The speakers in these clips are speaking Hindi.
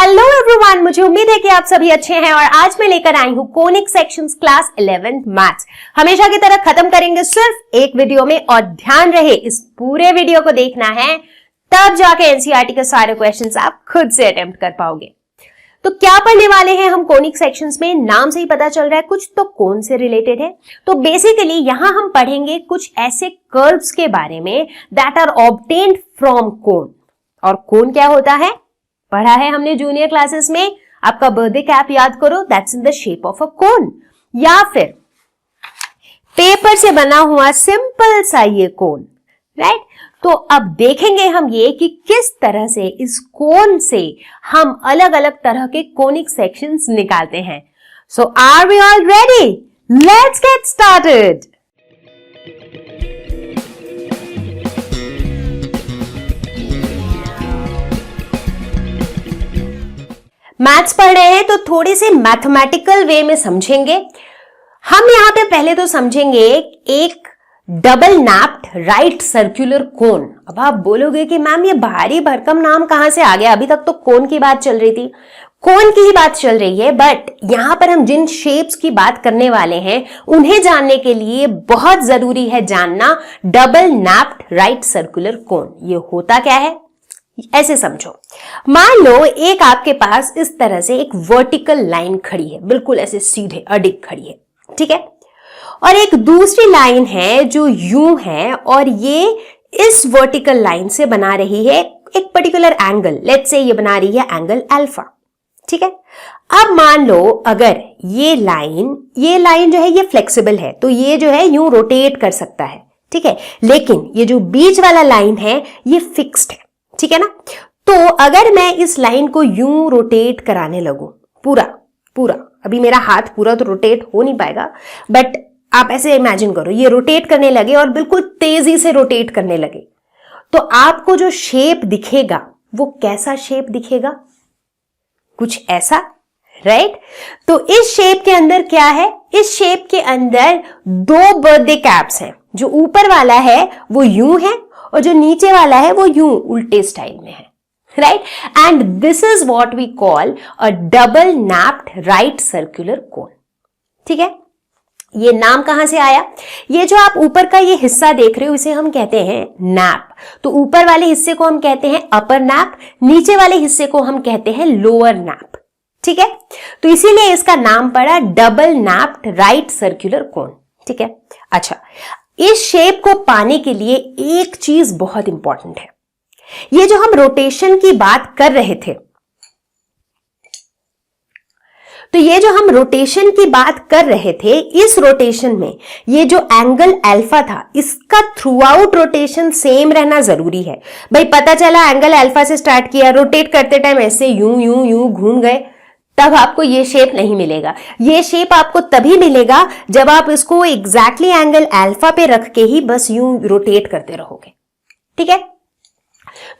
हेलो एवरीवन, मुझे उम्मीद है कि आप सभी अच्छे हैं और आज मैं लेकर आई हूं conic sections class 11th maths. हमेशा की तरह खत्म करेंगे सिर्फ एक वीडियो में और ध्यान रहे इस पूरे वीडियो को देखना है, तब जाके एनसीईआरटी के सारे क्वेश्चंस आप खुद से अटेम्प्ट कर पाओगे। तो क्या पढ़ने वाले हैं हम कोनिक सेक्शंस में, नाम से ही पता चल रहा है कुछ तो कोन से रिलेटेड है। तो बेसिकली यहां हम पढ़ेंगे कुछ ऐसे कर्व्स के बारे में दैट आर ऑब्टेन्ड फ्रॉम कोन। और कोन क्या होता है पढ़ा है हमने जूनियर क्लासेस में। आपका बर्थडे कैप याद करो, that's in the shape of a cone, या फिर पेपर से बना हुआ सिंपल सा ये कोन, राइट। तो अब देखेंगे हम ये कि किस तरह से इस कोन से हम अलग अलग तरह के कोनिक सेक्शंस निकालते हैं। So are we all ready? Let's get started. Maths पढ़ रहे हैं तो थोड़े से मैथमेटिकल वे में समझेंगे। हम यहां पे पहले तो समझेंगे एक डबल नैप्ड राइट सर्कुलर कोन। अब आप बोलोगे कि मैम ये भारी भरकम नाम कहां से आ गया, अभी तक तो कोन की बात चल रही थी। कोन की ही बात चल रही है, बट यहां पर हम जिन शेप्स की बात करने वाले हैं उन्हें जानने के लिए बहुत जरूरी है जानना डबल नैप्ड राइट सर्कुलर कोन ये होता क्या है। ऐसे समझो, मान लो एक आपके पास इस तरह से एक वर्टिकल लाइन खड़ी है, बिल्कुल ऐसे सीधे अडिग खड़ी है, ठीक है। और एक दूसरी लाइन है जो यूं है और ये इस वर्टिकल लाइन से बना रही है एक पर्टिकुलर एंगल, लेट्स से ये बना रही है एंगल अल्फा, ठीक है। अब मान लो अगर ये लाइन जो है ये फ्लेक्सिबल है तो ये जो है यूं रोटेट कर सकता है, ठीक है। लेकिन ये जो बीच वाला लाइन है ये फिक्स्ड है, ठीक है ना। तो अगर मैं इस लाइन को यूं रोटेट कराने लगूं पूरा, अभी मेरा हाथ पूरा तो रोटेट हो नहीं पाएगा, बट आप ऐसे इमेजिन करो ये रोटेट करने लगे और बिल्कुल तेजी से रोटेट करने लगे, तो आपको जो शेप दिखेगा वो कैसा शेप दिखेगा? कुछ ऐसा, राइट। तो इस शेप के अंदर क्या है? इस शेप के अंदर दो बर्थडे कैप्स हैं। जो ऊपर वाला है वो यूं है और जो नीचे वाला है वो यूं उल्टे स्टाइल में है, right. And this is what we call a double napped right circular cone, ठीक है। ये नाम कहां से आया? ये जो आप ऊपर का ये हिस्सा देख रहे हो इसे हम कहते हैं नैप। तो ऊपर वाले हिस्से को हम कहते हैं अपर नैप, नीचे वाले हिस्से को हम कहते हैं लोअर नैप, ठीक है। तो इसीलिए इसका नाम पड़ा double napped right circular cone, ठीक है। अच्छा, इस शेप को पाने के लिए एक चीज बहुत इंपॉर्टेंट है। ये जो हम रोटेशन की बात कर रहे थे, तो ये जो हम रोटेशन की बात कर रहे थे, इस रोटेशन में ये जो एंगल अल्फा था इसका थ्रू आउट रोटेशन सेम रहना जरूरी है। भाई पता चला एंगल अल्फा से स्टार्ट किया, रोटेट करते टाइम ऐसे यूं यूं यूं घूम गए, तब आपको ये शेप नहीं मिलेगा। ये शेप आपको तभी मिलेगा जब आप इसको एग्जैक्टली एंगल अल्फा पे रख के ही बस यूं रोटेट करते रहोगे, ठीक है।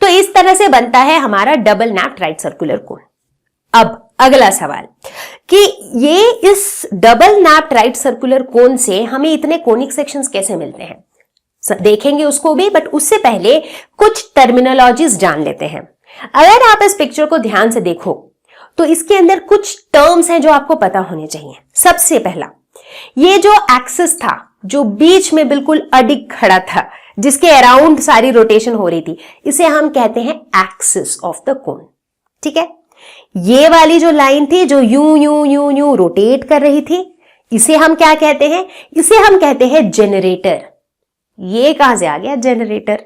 तो इस तरह से बनता है हमारा डबल नैप्ड राइट सर्कुलर कोन। अब अगला सवाल कि ये इस डबल नैप्ड राइट सर्कुलर कोन से हमें इतने कोनिक सेक्शंस कैसे मिलते हैं देखेंगे उसको भी, बट उससे पहले कुछ टर्मिनोलॉजीज जान लेते हैं। अगर आप इस पिक्चर को ध्यान से देखो तो इसके अंदर कुछ टर्म्स हैं जो आपको पता होने चाहिए। सबसे पहला, ये जो एक्सिस था जो बीच में बिल्कुल अडिग खड़ा था, जिसके अराउंड सारी रोटेशन हो रही थी, इसे हम कहते हैं एक्सिस ऑफ द कोन, ठीक है। ये वाली जो लाइन थी जो यूं यूं यूं यूं रोटेट कर रही थी, इसे हम क्या कहते हैं? इसे हम कहते हैं जनरेटर। ये कहां से आ गया जनरेटर?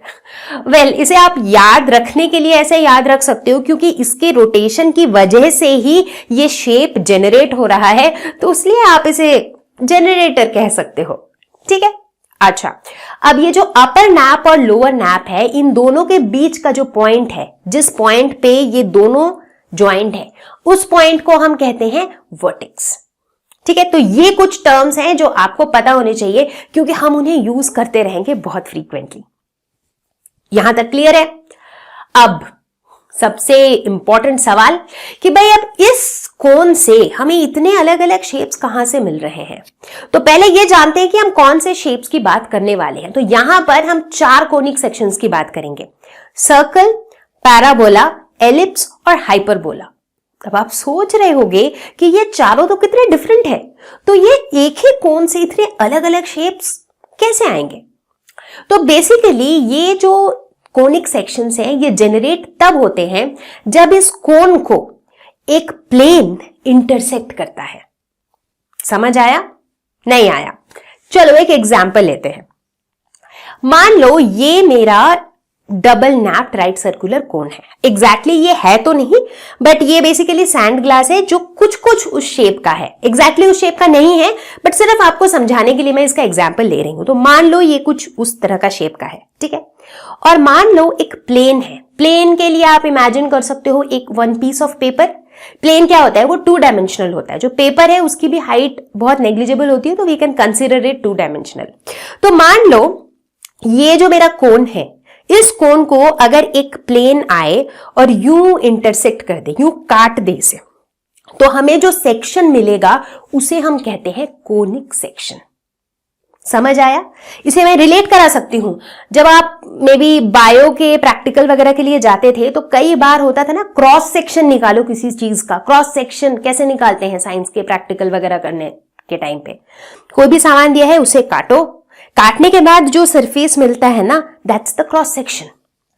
वेल, इसे आप याद रखने के लिए ऐसे याद रख सकते हो क्योंकि इसके रोटेशन की वजह से ही ये शेप जनरेट हो रहा है, तो इसलिए आप इसे जनरेटर कह सकते हो, ठीक है। अच्छा, अब ये जो अपर नैप और लोअर नैप है, इन दोनों के बीच का जो पॉइंट है, जिस पॉइंट पे ये दोनों ज्वाइंट है, उस पॉइंट को हम कहते हैं वर्टेक्स, ठीक है। तो ये कुछ टर्म्स हैं जो आपको पता होने चाहिए क्योंकि हम उन्हें यूज करते रहेंगे बहुत फ्रीक्वेंटली। यहां तक क्लियर है? अब सबसे इंपॉर्टेंट सवाल कि भाई अब इस कोन से हमें इतने अलग अलग शेप्स कहां से मिल रहे हैं। तो पहले ये जानते हैं कि हम कौन से शेप्स की बात करने वाले हैं। तो यहां पर हम 4 कोनिक सेक्शंस की बात करेंगे: सर्कल, पैराबोला, एलिप्स और हाइपरबोला। अब आप सोच रहे होंगे कि ये चारों तो कितने डिफरेंट है, तो ये एक ही कोन से इतने अलग अलग शेप्स कैसे आएंगे? तो बेसिकली ये जो कोनिक सेक्शंस हैं ये जनरेट तब होते हैं जब इस कोन को एक प्लेन इंटरसेक्ट करता है। समझ आया? नहीं आया? चलो एक एग्जाम्पल लेते हैं। मान लो ये मेरा डबल नैप्ड राइट सर्कुलर कोन है। एग्जैक्टली ये है तो नहीं, बट ये बेसिकली सैंड ग्लास है जो कुछ कुछ उस शेप का है। एग्जैक्टली उस शेप का नहीं है, बट सिर्फ आपको समझाने के लिए मैं इसका एग्जाम्पल ले रही हूं। तो मान लो ये कुछ उस तरह का शेप का है, ठीक है। और मान लो एक प्लेन है। प्लेन के लिए आप इमेजिन कर सकते हो एक one piece of paper. Plane क्या होता है? वो 2 डायमेंशनल होता है। जो पेपर है उसकी भी हाइट बहुत नेग्लिजिबल होती है, तो we can consider it 2 dimensional. तो मान लो ये जो मेरा कोन है, इस कोन को अगर एक प्लेन आए और यूं इंटरसेक्ट कर दे, यूं काट दे इसे, तो हमें जो सेक्शन मिलेगा उसे हम कहते हैं कोनिक सेक्शन। समझ आया? इसे मैं रिलेट करा सकती हूं। जब आप मे बी बायो के प्रैक्टिकल वगैरह के लिए जाते थे तो कई बार होता था ना, क्रॉस सेक्शन निकालो किसी चीज का। क्रॉस सेक्शन कैसे निकालते हैं साइंस के प्रैक्टिकल वगैरह करने के टाइम पे? कोई भी सामान दिया है उसे काटो, काटने के बाद जो सरफेस मिलता है ना, that's the cross section,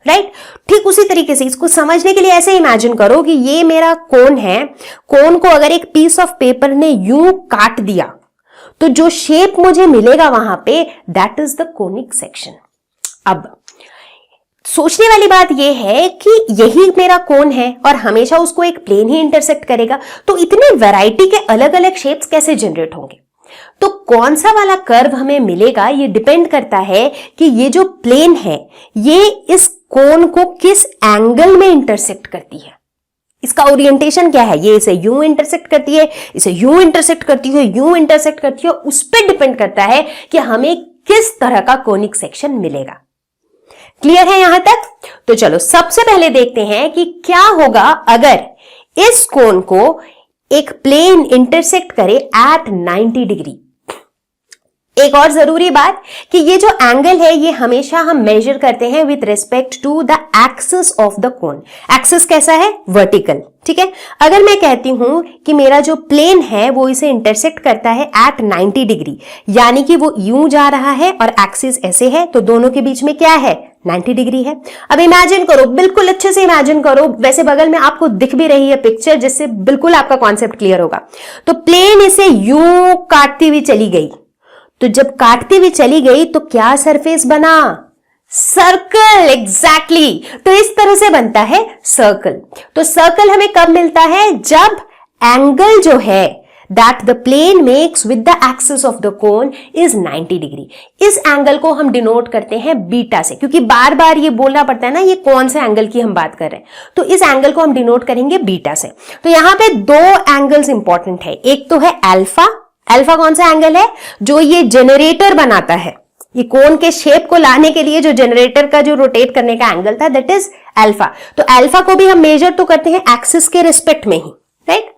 right? ठीक उसी तरीके से इसको समझने के लिए ऐसे इमेजिन करो कि ये मेरा कोन है। कोन को अगर एक पीस ऑफ पेपर ने यूं काट दिया तो जो शेप मुझे मिलेगा वहां पे, that is the conic section. अब सोचने वाली बात यह है कि यही मेरा कोन है और हमेशा उसको एक प्लेन ही इंटरसेक्ट करेगा, तो इतनी वैरायटी के अलग अलग शेप्स कैसे जनरेट होंगे? तो कौन सा वाला कर्व हमें मिलेगा ये डिपेंड करता है कि ये जो प्लेन है ये इस कोन को किस एंगल में इंटरसेक्ट करती है। इसका ओरिएंटेशन क्या है? ये इसे यूं इंटरसेक्ट करती है, इसे यूं इंटरसेक्ट करती है, यूं इंटरसेक्ट करती है। उस पर डिपेंड करता है कि हमें किस तरह का कोनिक सेक्शन मिलेगा। क्लियर है यहां तक? तो चलो सबसे पहले देखते हैं कि क्या होगा अगर इस कोन को एक प्लेन इंटरसेक्ट करे एट 90 डिग्री। एक और जरूरी बात कि ये जो एंगल है ये हमेशा हम मेजर करते हैं with respect to the axis of the cone. Axis कैसा है? वर्टिकल, ठीक है। अगर मैं कहती हूं कि मेरा जो प्लेन है वो इसे इंटरसेक्ट करता है एट 90 डिग्री, यानी कि वो यूं जा रहा है और एक्सिस ऐसे है, तो दोनों के बीच में क्या है? 90 डिग्री है। अब इमेजिन करो, बिल्कुल अच्छे से इमेजिन करो, वैसे बगल में आपको दिख भी रही है पिक्चर जिससे बिल्कुल आपका कॉन्सेप्ट क्लियर होगा। तो प्लेन इसे यूं काटती हुई चली गई, तो जब काटती हुई चली गई तो क्या सरफेस बना? सर्कल। एग्जैक्टली। तो इस तरह से बनता है सर्कल। तो सर्कल हमें कब मिलता है? जब एंगल जो है that the plane makes with the axis of the cone is 90 degree. इस एंगल को हम डिनोट करते हैं बीटा से, क्योंकि बार बार ये बोलना पड़ता है ना ये कौन से एंगल की हम बात कर रहे हैं, तो इस एंगल को हम डिनोट करेंगे बीटा से। तो यहां पे 2 एंगल्स इंपॉर्टेंट है। एक तो है अल्फा। अल्फा कौन सा एंगल है? जो ये जनरेटर बनाता है, ये कोन के शेप को लाने के लिए जो जनरेटर का जो रोटेट करने का एंगल था, दैट इज अल्फा। तो अल्फा को भी हम मेजर तो करते हैं एक्सिस के रिस्पेक्ट में ही, राइट।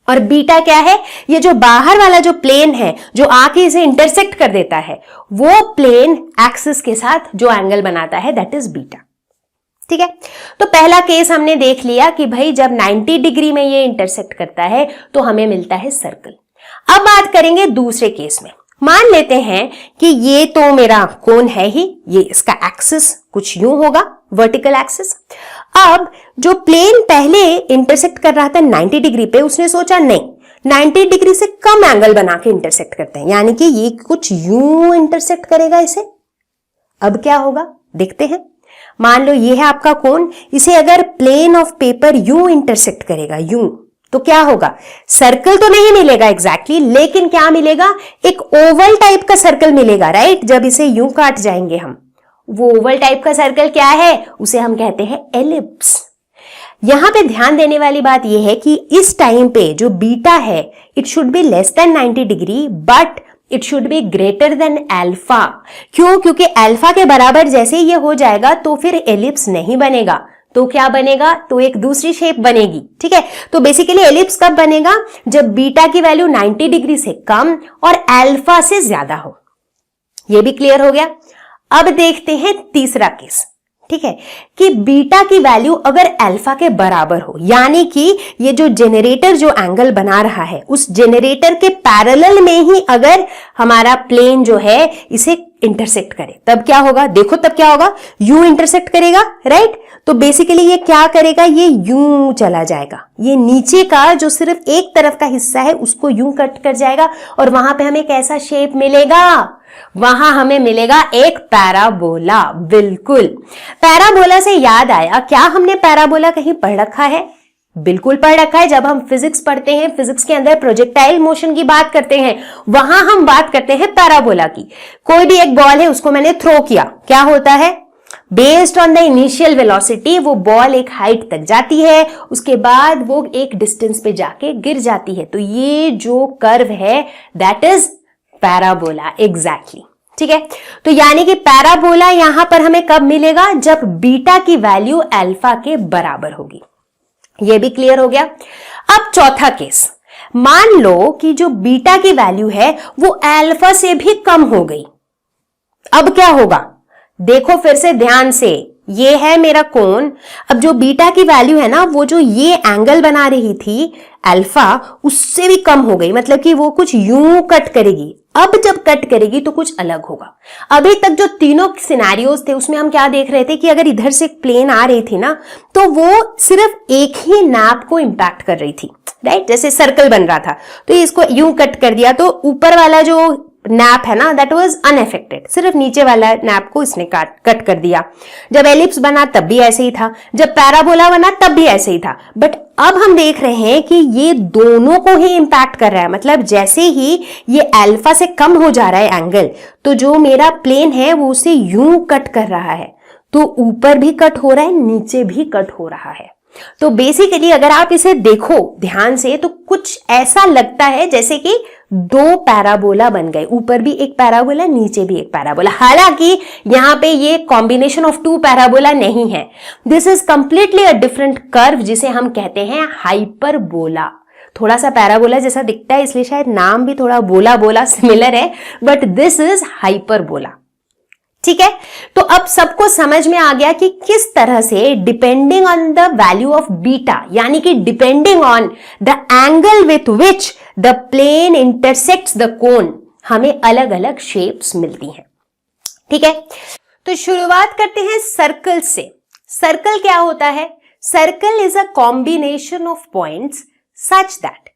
और बीटा क्या है? ये जो बाहर वाला जो प्लेन है जो आके इसे इंटरसेक्ट कर देता है, वो प्लेन एक्सिस के साथ जो एंगल बनाता है, दैट इज बीटा। ठीक है। तो पहला केस हमने देख लिया कि भाई जब 90 डिग्री में ये इंटरसेक्ट करता है तो हमें मिलता है सर्कल। अब बात करेंगे दूसरे केस में। मान लेते हैं कि ये तो मेरा कोन है ही, ये इसका एक्सिस कुछ यूं होगा, वर्टिकल एक्सिस। अब जो प्लेन पहले इंटरसेक्ट कर रहा था 90 डिग्री पे, उसने सोचा नहीं 90 डिग्री से कम एंगल बना के इंटरसेक्ट करते हैं, यानी कि ये कुछ यूं इंटरसेक्ट करेगा इसे। अब क्या होगा देखते हैं। मान लो ये है आपका कोन, इसे अगर प्लेन ऑफ पेपर यूं इंटरसेक्ट करेगा, यूं, तो क्या होगा? सर्कल तो नहीं मिलेगा एग्जैक्टली, लेकिन क्या मिलेगा? एक ओवल टाइप का सर्कल मिलेगा, राइट। जब इसे यूं काट जाएंगे हम, वो ओवल टाइप का सर्कल क्या है? उसे हम कहते हैं एलिप्स। यहां पे ध्यान देने वाली बात यह है कि इस टाइम पे जो बीटा है, it should be less than 90 degree, but it should be greater than alpha. क्यों? क्योंकि अल्फा के बराबर जैसे ये हो जाएगा तो फिर एलिप्स नहीं बनेगा, तो क्या बनेगा? तो एक दूसरी शेप बनेगी। ठीक है। तो बेसिकली एलिप्स कब बनेगा? जब बीटा की वैल्यू 90 डिग्री से कम और अल्फा से ज्यादा हो। यह भी क्लियर हो गया। अब देखते हैं तीसरा केस। ठीक है, कि बीटा की वैल्यू अगर अल्फा के बराबर हो, यानी कि ये जो जेनरेटर जो एंगल बना रहा है उस जेनरेटर के पैरेलल में ही अगर हमारा प्लेन जो है इसे इंटरसेक्ट करे, तब क्या होगा, देखो तब क्या होगा, यू इंटरसेक्ट करेगा, राइट। तो बेसिकली ये क्या करेगा, ये यूं चला जाएगा, ये नीचे का जो सिर्फ एक तरफ का हिस्सा है उसको यूं कट कर जाएगा और वहां पे हमें कैसा शेप मिलेगा, वहां हमें मिलेगा एक पैराबोला। बिल्कुल, पैराबोला से याद आया, क्या हमने पैराबोला कहीं पढ़ रखा है? बिल्कुल पढ़ रखा है। जब हम फिजिक्स पढ़ते हैं, फिजिक्स के अंदर प्रोजेक्टाइल मोशन की बात करते हैं, वहां हम बात करते हैं पैराबोला की। कोई भी एक बॉल है, उसको मैंने थ्रो किया, क्या होता है, based on the initial velocity वो बॉल एक हाइट तक जाती है, उसके बाद वो एक डिस्टेंस पे जाके गिर जाती है। तो ये जो कर्व है दैट इज पैराबोला, एग्जैक्टली, ठीक है। तो यानी कि पैराबोला यहां पर हमें कब मिलेगा, जब बीटा की वैल्यू अल्फा के बराबर होगी। ये भी क्लियर हो गया। अब चौथा केस, मान लो कि जो बीटा की वैल्यू है वो अल्फा से भी कम हो गई। अब क्या होगा, देखो फिर से ध्यान से, ये है मेरा कोण। अब जो बीटा की वैल्यू है ना, वो जो ये एंगल बना रही थी अल्फा, उससे भी कम हो गई, मतलब कि वो कुछ यूं कट करेगी। अब जब कट करेगी तो कुछ अलग होगा। अभी तक जो तीनों सिनेरियोज थे उसमें हम क्या देख रहे थे कि अगर इधर से प्लेन आ रही थी ना, तो वो सिर्फ एक ही नैप को इंपैक्ट कर रही थी, राइट। जैसे सर्कल बन रहा था तो इसको यूं कट कर दिया, तो ऊपर वाला जो नैप है ना दैट वाज अनअफेक्टेड, सिर्फ नीचे वाला नैप को इसने कट कर दिया। जब एलिप्स बना तब भी ऐसे ही था, जब पैराबोला बना तब भी ऐसे ही था। बट अब हम देख रहे हैं कि ये दोनों को ही इंपैक्ट कर रहा है, मतलब जैसे ही ये अल्फा से कम हो जा रहा है एंगल, तो जो मेरा प्लेन है वो उसे यूं कट कर रहा है, तो ऊपर भी कट हो रहा है, नीचे भी कट हो रहा है। तो बेसिकली अगर आप इसे देखो ध्यान से तो कुछ ऐसा लगता है जैसे कि दो पैराबोला बन गए, ऊपर भी एक पैराबोला, नीचे भी एक पैराबोला। हालांकि यहां पे ये कॉम्बिनेशन ऑफ टू पैराबोला नहीं है, this is completely a different curve जिसे हम कहते हैं हाइपरबोला। थोड़ा सा पैराबोला जैसा दिखता है इसलिए शायद नाम भी थोड़ा बोला बोला सिमिलर है, बट दिस इज हाइपरबोला, ठीक है। तो अब सबको समझ में आ गया कि किस तरह से depending on the value of beta, यानी कि depending on the angle with which the plane intersects the cone, हमें अलग अलग शेप्स मिलती हैं, ठीक है। तो शुरुआत करते हैं सर्कल से। सर्कल क्या होता है, circle is a combination of points such that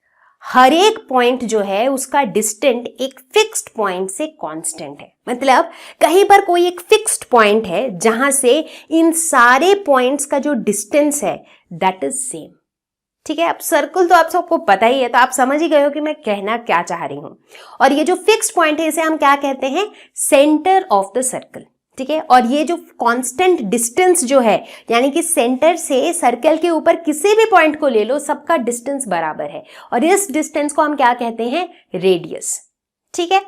हर एक पॉइंट जो है उसका डिस्टेंस एक फिक्स्ड पॉइंट से कांस्टेंट है। मतलब कहीं पर कोई एक फिक्स्ड पॉइंट है जहां से इन सारे पॉइंट्स का जो डिस्टेंस है दैट इज सेम, ठीक है। अब सर्कल तो आप सबको पता ही है, तो आप समझ ही गए हो कि मैं कहना क्या चाह रही हूं। और ये जो फिक्स्ड पॉइंट है इसे हम क्या कहते हैं, सेंटर ऑफ द सर्कल, ठीक है। और ये जो कांस्टेंट डिस्टेंस जो है, यानी कि सेंटर से सर्कल के ऊपर किसी भी पॉइंट को ले लो, सबका डिस्टेंस बराबर है, और इस डिस्टेंस को हम क्या कहते हैं, रेडियस, ठीक है।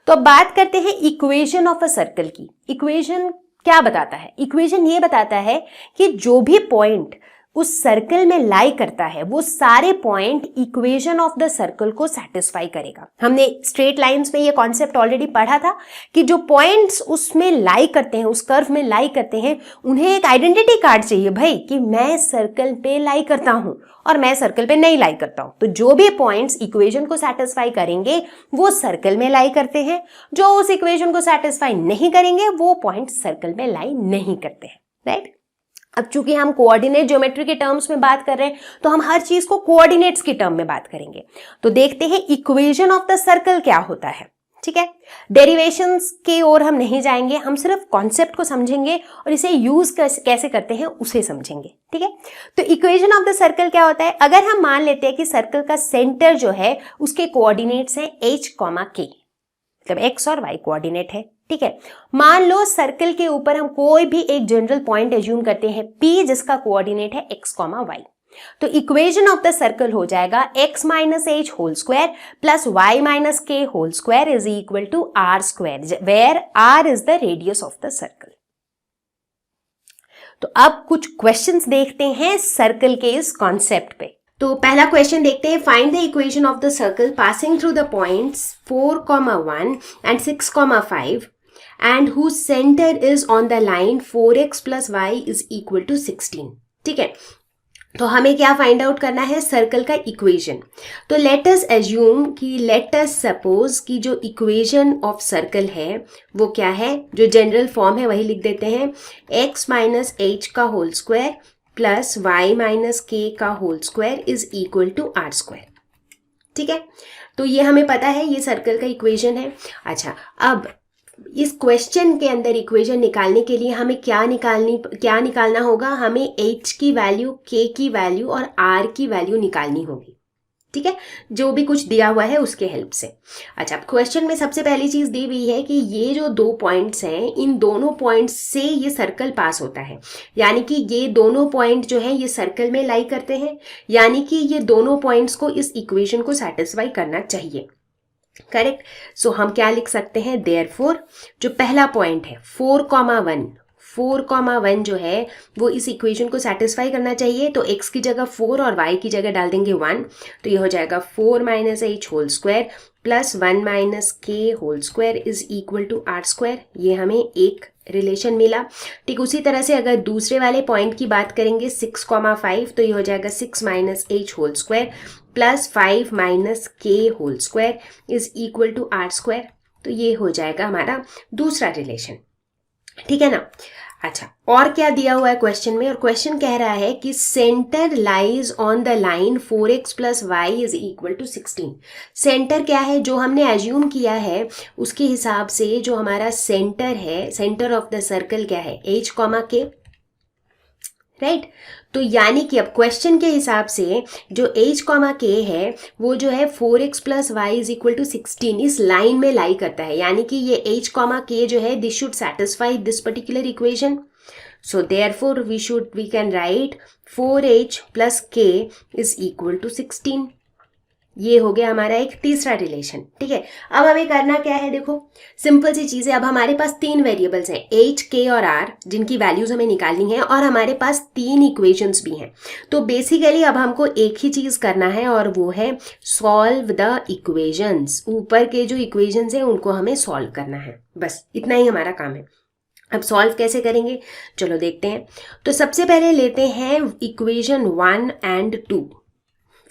तो अब बात करते हैं इक्वेशन ऑफ अ सर्कल की। इक्वेशन क्या बताता है, इक्वेशन ये बताता है कि जो भी पॉइंट उस सर्कल में लाई करता है वो सारे point equation of the circle को सेटिस्फाई करेगा। हमने स्ट्रेट लाइंस में ये कॉन्सेप्ट ऑलरेडी पढ़ा था कि जो पॉइंट्स उसमें लाई करते हैं, उस कर्व में लाई करते हैं, उन्हें एक आइडेंटिटी कार्ड चाहिए भाई कि मैं सर्कल पे लाई करता हूं और मैं सर्कल पे नहीं लाई करता हूं। तो जो भी पॉइंट्स इक्वेशन को सेटिस्फाई करेंगे वो सर्कल में लाई करते हैं, जो उस इक्वेशन को सेटिस्फाई नहीं करेंगे वो पॉइंट सर्कल में लाई नहीं करते हैं, राइट। अब चूंकि हम कोऑर्डिनेट ज्योमेट्री के टर्म्स में बात कर रहे हैं तो हम हर चीज को कोऑर्डिनेट्स के टर्म में बात करेंगे। तो देखते हैं इक्वेशन ऑफ द सर्कल क्या होता है, ठीक है। डेरिवेशंस के ओर हम नहीं जाएंगे, हम सिर्फ कॉन्सेप्ट को समझेंगे और इसे यूज कैसे करते हैं उसे समझेंगे, ठीक है। तो इक्वेशन ऑफ द सर्कल क्या होता है, अगर हम मान लेते हैं कि सर्कल का सेंटर जो है उसके कोऑर्डिनेट्स हैं h, k, मतलब x और y कोऑर्डिनेट है, ठीक है। मान लो सर्कल के ऊपर हम कोई भी एक जनरल पॉइंट एज्यूम करते हैं P जिसका कोऑर्डिनेट है x, y। तो इक्वेशन ऑफ द सर्कल हो जाएगा x minus h whole square plus y minus k whole square is equal to r square, where r is the radius of the circle. तो अब कुछ क्वेश्चंस देखते हैं सर्कल के इस कॉन्सेप्ट पे। तो पहला क्वेश्चन देखते हैं, find the equation of the circle passing through the points 4, 1 and 6, 5 and whose centre is on the line 4x plus y is equal to 16। ठीक है, तो हमें क्या फाइंड आउट करना है, सर्कल का इक्वेशन। तो लेट अस एज्यूम कि लेट अस सपोज कि जो इक्वेशन ऑफ सर्कल है वो क्या है, जो जनरल फॉर्म है वही लिख देते हैं, x माइनस एच का whole square plus y minus k का whole square is equal to r square. ठीक है, तो ये हमें पता है, ये सर्कल का इक्वेशन है। अच्छा, अब इस क्वेश्चन के अंदर इक्वेशन निकालने के लिए हमें क्या निकालना होगा, हमें h की वैल्यू, k की वैल्यू और r की वैल्यू निकालनी होगी। ठीक है, जो भी कुछ दिया हुआ है उसके हेल्प से। अच्छा, क्वेश्चन में सबसे पहली चीज दी हुई है कि ये जो 2 पॉइंट्स हैं, इन दोनों पॉइंट्स से ये सर्कल पास होता है, यानी कि ये दोनों पॉइंट जो है ये सर्कल में लाई करते हैं, यानी कि ये दोनों पॉइंट्स को इस इक्वेशन को सेटिस्फाई करना चाहिए। करेक्ट। सो हम क्या लिख सकते हैं, देयरफॉर जो पहला पॉइंट है 4,1 जो है वो इस इक्वेशन को सेटिस्फाई करना चाहिए। तो x की जगह 4 और y की जगह डाल देंगे 1, तो ये हो जाएगा 4 minus h whole square plus 1 minus k whole square is equal to r square. ये हमें एक रिलेशन मिला। ठीक उसी तरह से अगर दूसरे वाले पॉइंट की बात करेंगे 6,5, तो ये हो जाएगा 6 minus h whole square plus 5 minus k whole square is equal to r square. तो ये हो जाएगा हमारा दूसरा रिलेशन। ठीक है ना। अच्छा, और क्या दिया हुआ है क्वेश्चन में, और क्वेश्चन कह रहा है कि centre lies on the line 4x plus y is equal to 16। Centre क्या है, जो हमने एज्यूम किया है उसके हिसाब से जो हमारा सेंटर है, सेंटर ऑफ द सर्कल क्या है, h, k, राइट। तो यानी कि अब क्वेश्चन के हिसाब से जो h, k है वो जो है 4x plus y is equal to 16 इस लाइन में लाई करता है, यानी कि ये h, k जो है this should satisfy this particular equation. So therefore we can write 4h plus k is equal to 16। ये हो गया हमारा एक तीसरा रिलेशन। ठीक है, अब हमें करना क्या है, देखो सिंपल सी चीज़ है। अब हमारे पास 3 वेरिएबल्स हैं h, k और r, जिनकी वैल्यूज हमें निकालनी है, और हमारे पास 3 इक्वेशंस भी हैं। तो बेसिकली अब हमको एक ही चीज़ करना है और वो है सॉल्व द इक्वेशंस। ऊपर के जो इक्वेशंस हैं उनको हमें सॉल्व करना है, बस इतना ही हमारा काम है। अब सॉल्व कैसे करेंगे, चलो देखते हैं। तो सबसे पहले लेते हैं इक्वेशन 1 एंड 2।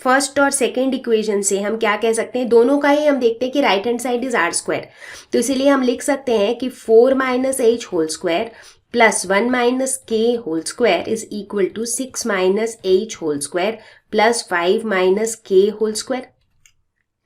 फर्स्ट और सेकेंड इक्वेशन से हम क्या कह सकते हैं, दोनों का ही हम देखते हैं कि right hand side is r square, तो इसीलिए हम लिख सकते हैं कि 4 minus h whole square plus 1 minus k whole square is equal to 6 minus h whole square plus 5 minus k whole square.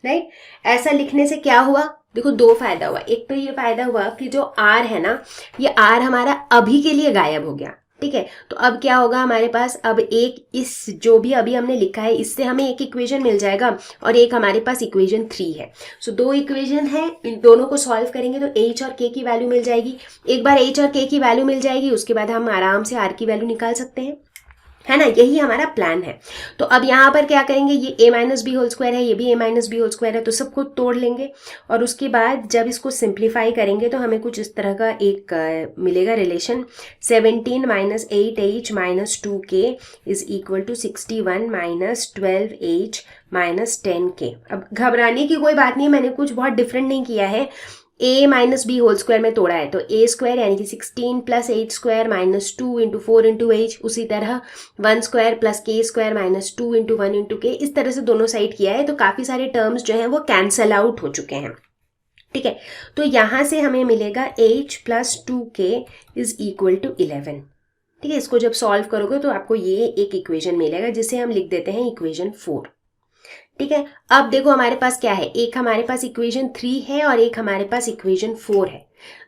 Right, ऐसा लिखने से क्या हुआ, देखो 2 फायदा हुआ। एक तो ये फायदा हुआ कि जो r है ना, ये r हमारा अभी के लिए गायब हो गया। ठीक है, तो अब क्या होगा हमारे पास, अब एक इस जो भी अभी हमने लिखा है इससे हमें एक इक्वेशन मिल जाएगा और एक हमारे पास इक्वेशन 3 है। सो 2 इक्वेशन है, इन दोनों को सॉल्व करेंगे तो h और k की वैल्यू मिल जाएगी। एक बार h और k की वैल्यू मिल जाएगी उसके बाद हम आराम से r की वैल्यू निकाल सकते हैं, है ना। यही हमारा प्लान है। तो अब यहाँ पर क्या करेंगे, ये a minus b whole square है, ये भी a minus b whole square है, तो सबको तोड़ लेंगे और उसके बाद जब इसको सिंप्लीफाई करेंगे तो हमें कुछ इस तरह का एक मिलेगा relation. 17 minus 8h minus 2k is equal to 61 minus 12h minus 10k। अब घबराने की कोई बात नहीं, मैंने कुछ बहुत डिफरेंट नहीं किया है, a minus b whole square में तोड़ा है तो a स्क्वायर यानी कि 16 plus h square minus 2 into 4 into h, उसी तरह 1 square plus k square minus 2 into 1 into k, इस तरह से दोनों साइड किया है। तो काफ़ी सारे टर्म्स जो हैं वो कैंसल आउट हो चुके हैं। ठीक है, तो यहाँ से हमें मिलेगा h plus 2k is equal to 11। ठीक है, इसको जब सॉल्व करोगे तो आपको ये एक इक्वेशन मिलेगा जिसे हम लिख देते हैं इक्वेशन 4। ठीक है, अब देखो हमारे पास क्या है, एक हमारे पास इक्वेशन 3 है और एक हमारे पास इक्वेशन 4 है,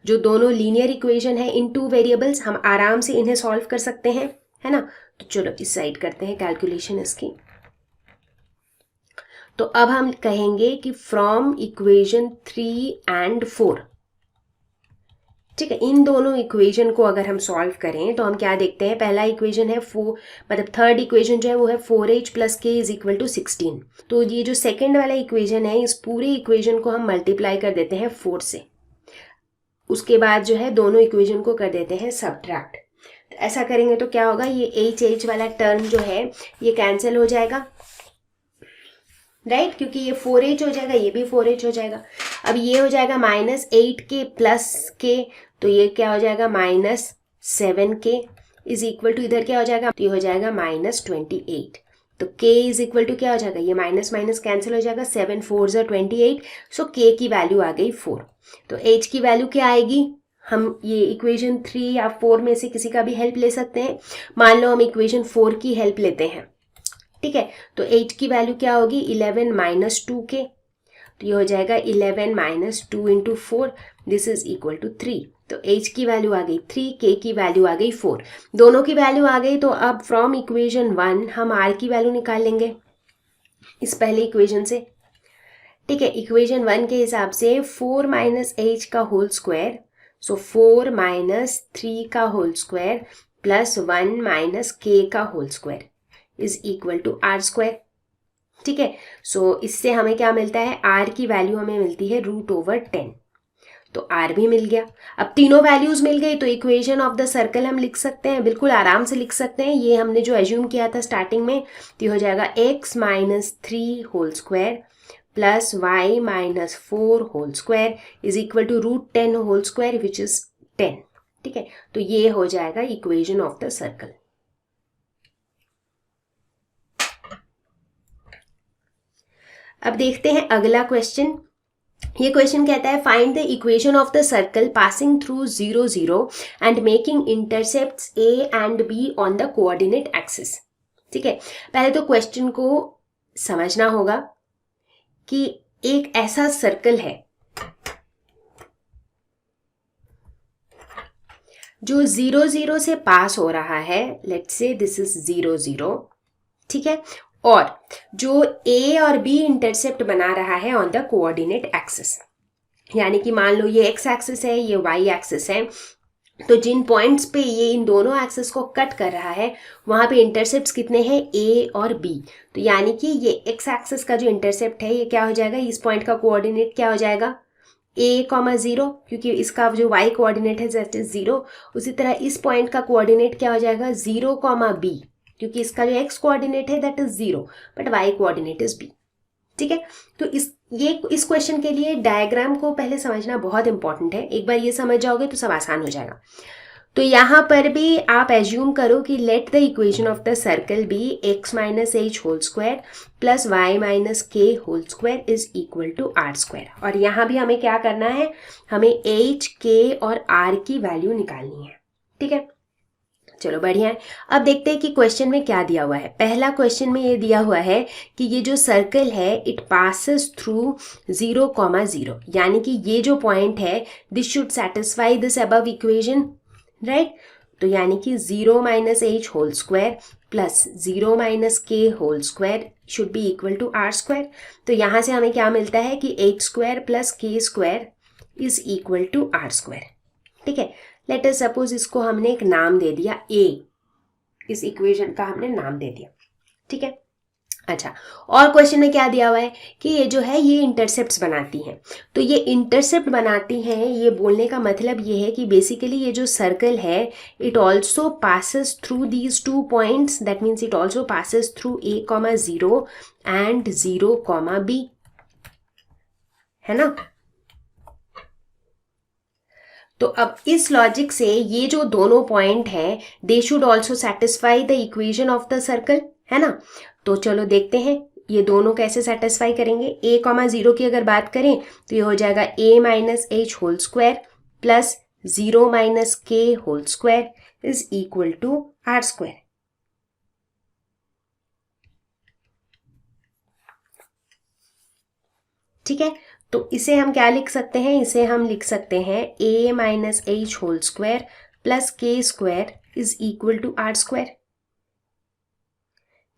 जो दोनों लीनियर इक्वेशन है इन 2 वेरिएबल्स। हम आराम से इन्हें सॉल्व कर सकते हैं, है ना। तो चलो इस साइड करते हैं कैलकुलेशन इसकी। तो अब हम कहेंगे कि फ्रॉम इक्वेशन 3 एंड 4, ठीक है, इन दोनों इक्वेशन को अगर हम सॉल्व करें तो हम क्या देखते हैं, पहला इक्वेशन है 4, मतलब थर्ड इक्वेशन जो है वो है 4h plus k is equal to 16। तो ये जो सेकेंड वाला इक्वेशन है इस पूरे इक्वेशन को हम मल्टीप्लाई कर देते हैं 4 से, उसके बाद जो है दोनों इक्वेशन को कर देते हैं सब्ट्रैक्ट। तो ऐसा करेंगे तो क्या होगा, ये h वाला टर्म जो है ये कैंसिल हो जाएगा। राइट, क्योंकि ये 4h हो जाएगा, ये भी 4h हो जाएगा। अब ये हो जाएगा -8k प्लस k, तो ये क्या हो जाएगा -7k इज इक्वल टू, इधर क्या हो जाएगा, तो ये हो जाएगा -28। तो k इज इक्वल टू क्या हो जाएगा, ये माइनस माइनस कैंसिल हो जाएगा, 7 4 28, सो k की वैल्यू आ गई 4। तो h की वैल्यू क्या आएगी, हम ये इक्वेशन 3 या 4 में से किसी का भी हेल्प ले सकते हैं। मान लो हम इक्वेशन 4 की हेल्प लेते हैं, ठीक है। तो h की वैल्यू क्या होगी, 11 - 2k, तो ये हो जाएगा 11 - 2 × 4, दिस इज इक्वल टू 3। तो h की वैल्यू आ गई 3, k की वैल्यू आ गई 4, दोनों की वैल्यू आ गई। तो अब फ्रॉम इक्वेशन 1 हम r की वैल्यू निकाल लेंगे इस पहले इक्वेशन से, ठीक है। इक्वेशन 1 के हिसाब से 4 - h का होल स्क्वायर, सो 4 - 3 का होल स्क्वायर प्लस 1 - k का whole square is equal to r square, ठीक है। सो इससे हमें क्या मिलता है, r की वैल्यू हमें मिलती है √10, तो r भी मिल गया। अब तीनों वैल्यूज मिल गई तो इक्वेशन ऑफ द सर्कल हम लिख सकते हैं, बिल्कुल आराम से लिख सकते हैं। ये हमने जो एज्यूम किया था स्टार्टिंग में, तो ये हो जाएगा x - 3 whole square plus y - 4 whole square is equal to √10 whole square which is 10, ठीक है। तो ये हो जाएगा इक्वेशन ऑफ द सर्कल। अब देखते हैं अगला क्वेश्चन। ये क्वेश्चन कहता है find the equation of the circle passing through 0 0 and making intercepts a and b on the coordinate axis, ठीक है। पहले तो क्वेश्चन को समझना होगा कि एक ऐसा सर्कल है जो 0 0 से पास हो रहा है, लेट्स से दिस इज 0 0, ठीक है, और जो a और b इंटरसेप्ट बना रहा है ऑन द कोऑर्डिनेट एक्सिस, यानी कि मान लो ये x एक्सिस है, ये y एक्सिस है, तो जिन पॉइंट्स पे ये इन दोनों एक्सिस को कट कर रहा है वहां पे इंटरसेप्ट्स कितने हैं, a और b। तो यानी कि ये x एक्सिस का जो इंटरसेप्ट है ये क्या हो जाएगा, इस पॉइंट का कोऑर्डिनेट क्या हो जाएगा a, 0, क्योंकि इसका जो y कोऑर्डिनेट है दैट इज 0। उसी तरह इस पॉइंट का कोऑर्डिनेट क्या हो जाएगा 0, b, क्योंकि इसका जो x कोऑर्डिनेट है that is 0 but y coordinate is b, ठीक है। तो इस क्वेश्चन के लिए डायग्राम को पहले समझना बहुत इंपॉर्टेंट है। एक बार ये समझ जाओगे तो सब आसान हो जाएगा। तो यहाँ पर भी आप एज्यूम करो कि let the equation of the circle be x - h whole square plus y - k whole square is equal to r square. और यहाँ भी हमें क्या करना है, हमें h, k और r की वैल्यू निकालनी है, ठीक है। चलो बढ़िया है। अब देखते हैं कि क्वेश्चन में क्या दिया हुआ है। पहला क्वेश्चन में ये दिया हुआ है कि ये जो सर्कल है इट पासेस थ्रू 0, 0, यानी कि ये जो पॉइंट है this should satisfy this above equation, right. तो यानी कि 0 - h whole square plus 0 - k whole square should be equal to r square. तो यहाँ से हमें क्या मिलता है कि h square plus k square is equal to r square, ठीक है। लेट अस सपोज इसको हमने एक नाम दे दिया a, इस इक्वेशन का हमने नाम दे दिया, ठीक है। अच्छा, और क्वेश्चन में क्या दिया हुआ है कि ये जो है ये इंटरसेप्ट्स बनाती हैं। तो ये इंटरसेप्ट बनाती हैं, ये बोलने का मतलब ये है कि बेसिकली ये जो सर्कल है it also passes through these 2 points, that means it also passes through a, 0 and 0, b, है ना। तो अब इस लॉजिक से ये जो दोनों पॉइंट हैं they should also satisfy the equation of the circle, है ना। तो चलो देखते हैं ये दोनों कैसे सेटिस्फाई करेंगे। a, 0 की अगर बात करें तो ये हो जाएगा a - h whole square plus 0 - k whole square is equal to r square, ठीक है। तो इसे हम क्या लिख सकते हैं, इसे हम लिख सकते हैं a - h whole square plus k square is equal to r square,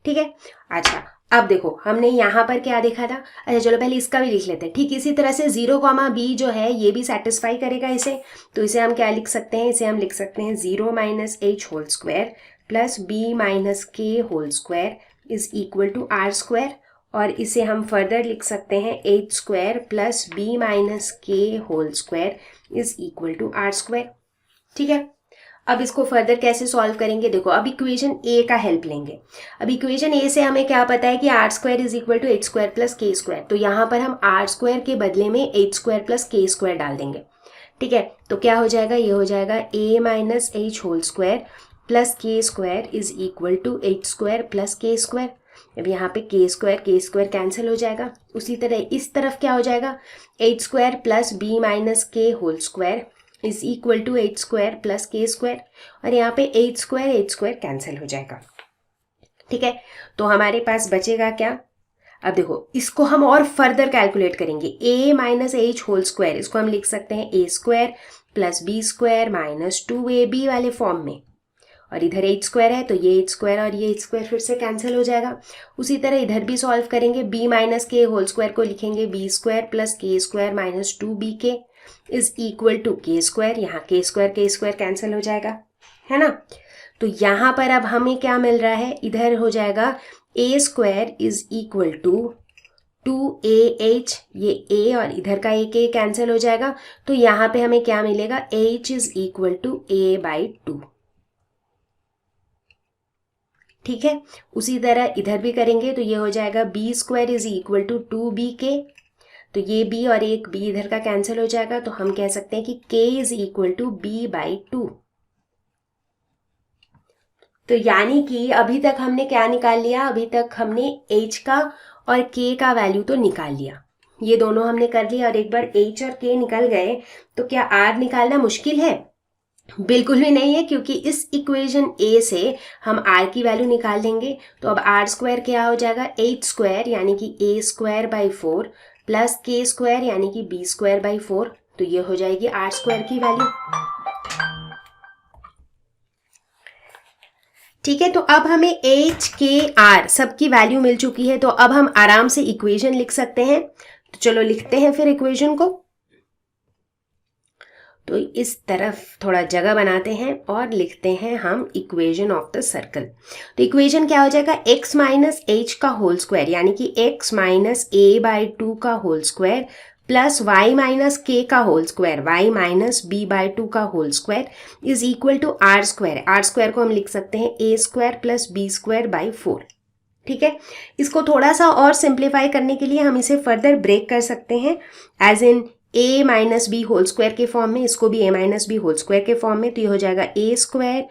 ठीक है। अच्छा, अब देखो हमने यहाँ पर क्या देखा था। अच्छा चलो पहले इसका भी लिख लेते हैं। ठीक इसी तरह से 0, b जो है ये भी सेटिस्फाई करेगा इसे। तो इसे हम क्या लिख सकते हैं, इसे हम लिख सकते हैं 0 - h whole square plus b - k whole square is equal to r square. और इसे हम फर्दर लिख सकते हैं h square plus b - k whole square is equal to r square, ठीक है। अब इसको फर्दर कैसे सॉल्व करेंगे, देखो अब इक्वेशन ए का हेल्प लेंगे। अब इक्वेशन ए से हमें क्या पता है कि r square is equal to h square plus k square, तो यहाँ पर हम आर स्क्वायर के बदले में h square plus k square डाल देंगे। ठीक है, तो क्या हो जाएगा, ये हो जाएगा a minus h whole square plus k square is equal to h square plus k square. अब यहाँ पे के स्क्वायर कैंसिल हो जाएगा। उसी तरह इस तरफ क्या हो जाएगा, h square plus b minus k whole square is equal to h square plus k square, और यहाँ पे एच स्क्वायर कैंसिल हो जाएगा। ठीक है, तो हमारे पास बचेगा क्या, अब देखो इसको हम और फर्दर कैलकुलेट करेंगे। A minus h whole square, इसको हम लिख सकते हैं a square plus b square minus 2ab वाले फॉर्म में, और इधर एच स्क्वायर है तो ये एच स्क्वायर और ये एच स्क्वायर फिर से कैंसिल हो जाएगा। उसी तरह इधर भी सॉल्व करेंगे, b minus k whole square को लिखेंगे b square plus k square minus 2bk is equal to k square, यहाँ के स्क्वायर कैंसिल हो जाएगा, है ना। तो यहाँ पर अब हमें क्या मिल रहा है, इधर हो जाएगा a square is equal to 2ah, ये a और इधर का एक a कैंसिल हो जाएगा, तो यहाँ पे हमें क्या मिलेगा, h is equal to a/2। ठीक है, उसी तरह इधर भी करेंगे तो ये हो जाएगा b square is equal to 2bk, तो ये b और एक b इधर का कैंसिल हो जाएगा, तो हम कह सकते हैं कि k is equal to b/2। तो यानी कि अभी तक हमने क्या निकाल लिया, अभी तक हमने h का और k का वैल्यू तो निकाल लिया, ये दोनों हमने कर लिया। और एक बार h और k निकल गए तो क्या r निकालना मुश्किल है, बिल्कुल भी नहीं है, क्योंकि इस इक्वेशन a से हम r की वैल्यू निकाल लेंगे। तो अब r स्क्वायर क्या हो जाएगा, h स्क्वायर यानी कि a²/4 प्लस k स्क्वायर यानी कि b²/4, तो ये हो जाएगी r स्क्वायर की वैल्यू। ठीक है, तो अब हमें h, k, r सबकी वैल्यू मिल चुकी है, तो अब हम आराम से इक्वेशन लिख सकते हैं। तो चलो लिखते हैं फिर इक्वेशन को। तो इस तरफ थोड़ा जगह बनाते हैं और लिखते हैं हम इक्वेशन ऑफ द सर्कल। तो इक्वेशन क्या हो जाएगा, x माइनस एच का होल स्क्वायर यानी कि x माइनस a/2 का whole square plus y minus k का whole square y minus b/2 का whole square is equal to r square. R square को हम लिख सकते हैं a² प्लस b²/4। ठीक है, इसको थोड़ा सा और सिंप्लीफाई करने के लिए हम इसे फर्दर ब्रेक कर सकते हैं, as in a minus b whole square के फॉर्म में, इसको भी a minus b whole square के फॉर्म में। तो ये हो जाएगा a²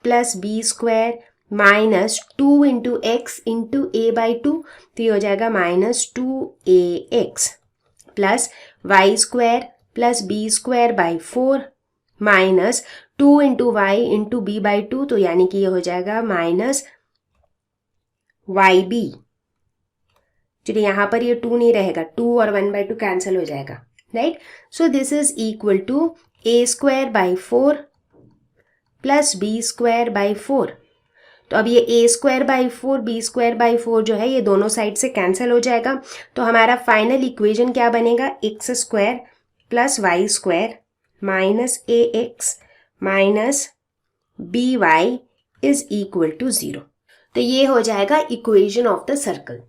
plus b² minus 2 into x into a/2, तो ये हो जाएगा minus 2ax plus y² plus b²/4 minus 2 into y into b/2, तो यानी कि ये हो जाएगा माइनस yb। चलिए यहाँ पर ये 2 नहीं रहेगा, 2 और 1/2 कैंसिल हो जाएगा, right. So this is equal to a²/4 plus b²/4। तो अब ये a²/4 b²/4 जो है ये दोनों साइड से कैंसिल हो जाएगा, तो हमारा फाइनल इक्वेशन क्या बनेगा, x² plus y² minus ax minus by is equal to 0। तो ये हो जाएगा equation of the circle.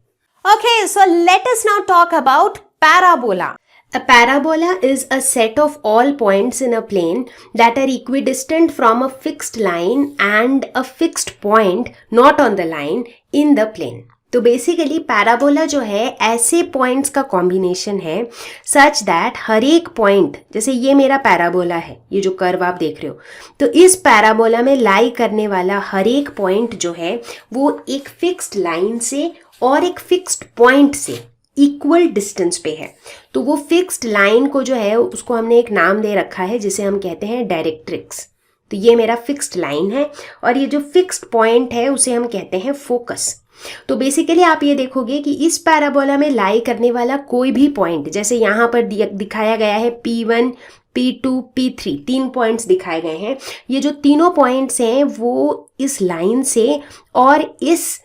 Okay, so let us now talk about parabola. A parabola is a set of all points in a plane that are equidistant from a fixed line and a fixed point not on the line in the plane. तो बेसिकली पैराबोला जो है ऐसे पॉइंट्स का कॉम्बिनेशन है सच दैट हर एक पॉइंट, जैसे ये मेरा पैराबोला है, ये जो कर्व आप देख रहे हो, तो इस पैराबोला में लाई करने वाला हर एक पॉइंट जो है वो एक फिक्स्ड लाइन से और एक फिक्स्ड पॉइंट से इक्वल डिस्टेंस पे है। तो वो फिक्स्ड लाइन को जो है उसको हमने एक नाम दे रखा है जिसे हम कहते हैं डायरेक्ट्रिक्स। तो ये मेरा फिक्स्ड लाइन है और ये जो फिक्स्ड पॉइंट है उसे हम कहते हैं फोकस। तो बेसिकली आप ये देखोगे कि इस पैराबोला में लाई करने वाला कोई भी पॉइंट, जैसे यहाँ पर दिखाया गया है P1, P2, P3, 3 पॉइंट्स दिखाए गए हैं। ये जो तीनों पॉइंट्स हैं वो इस लाइन से और इस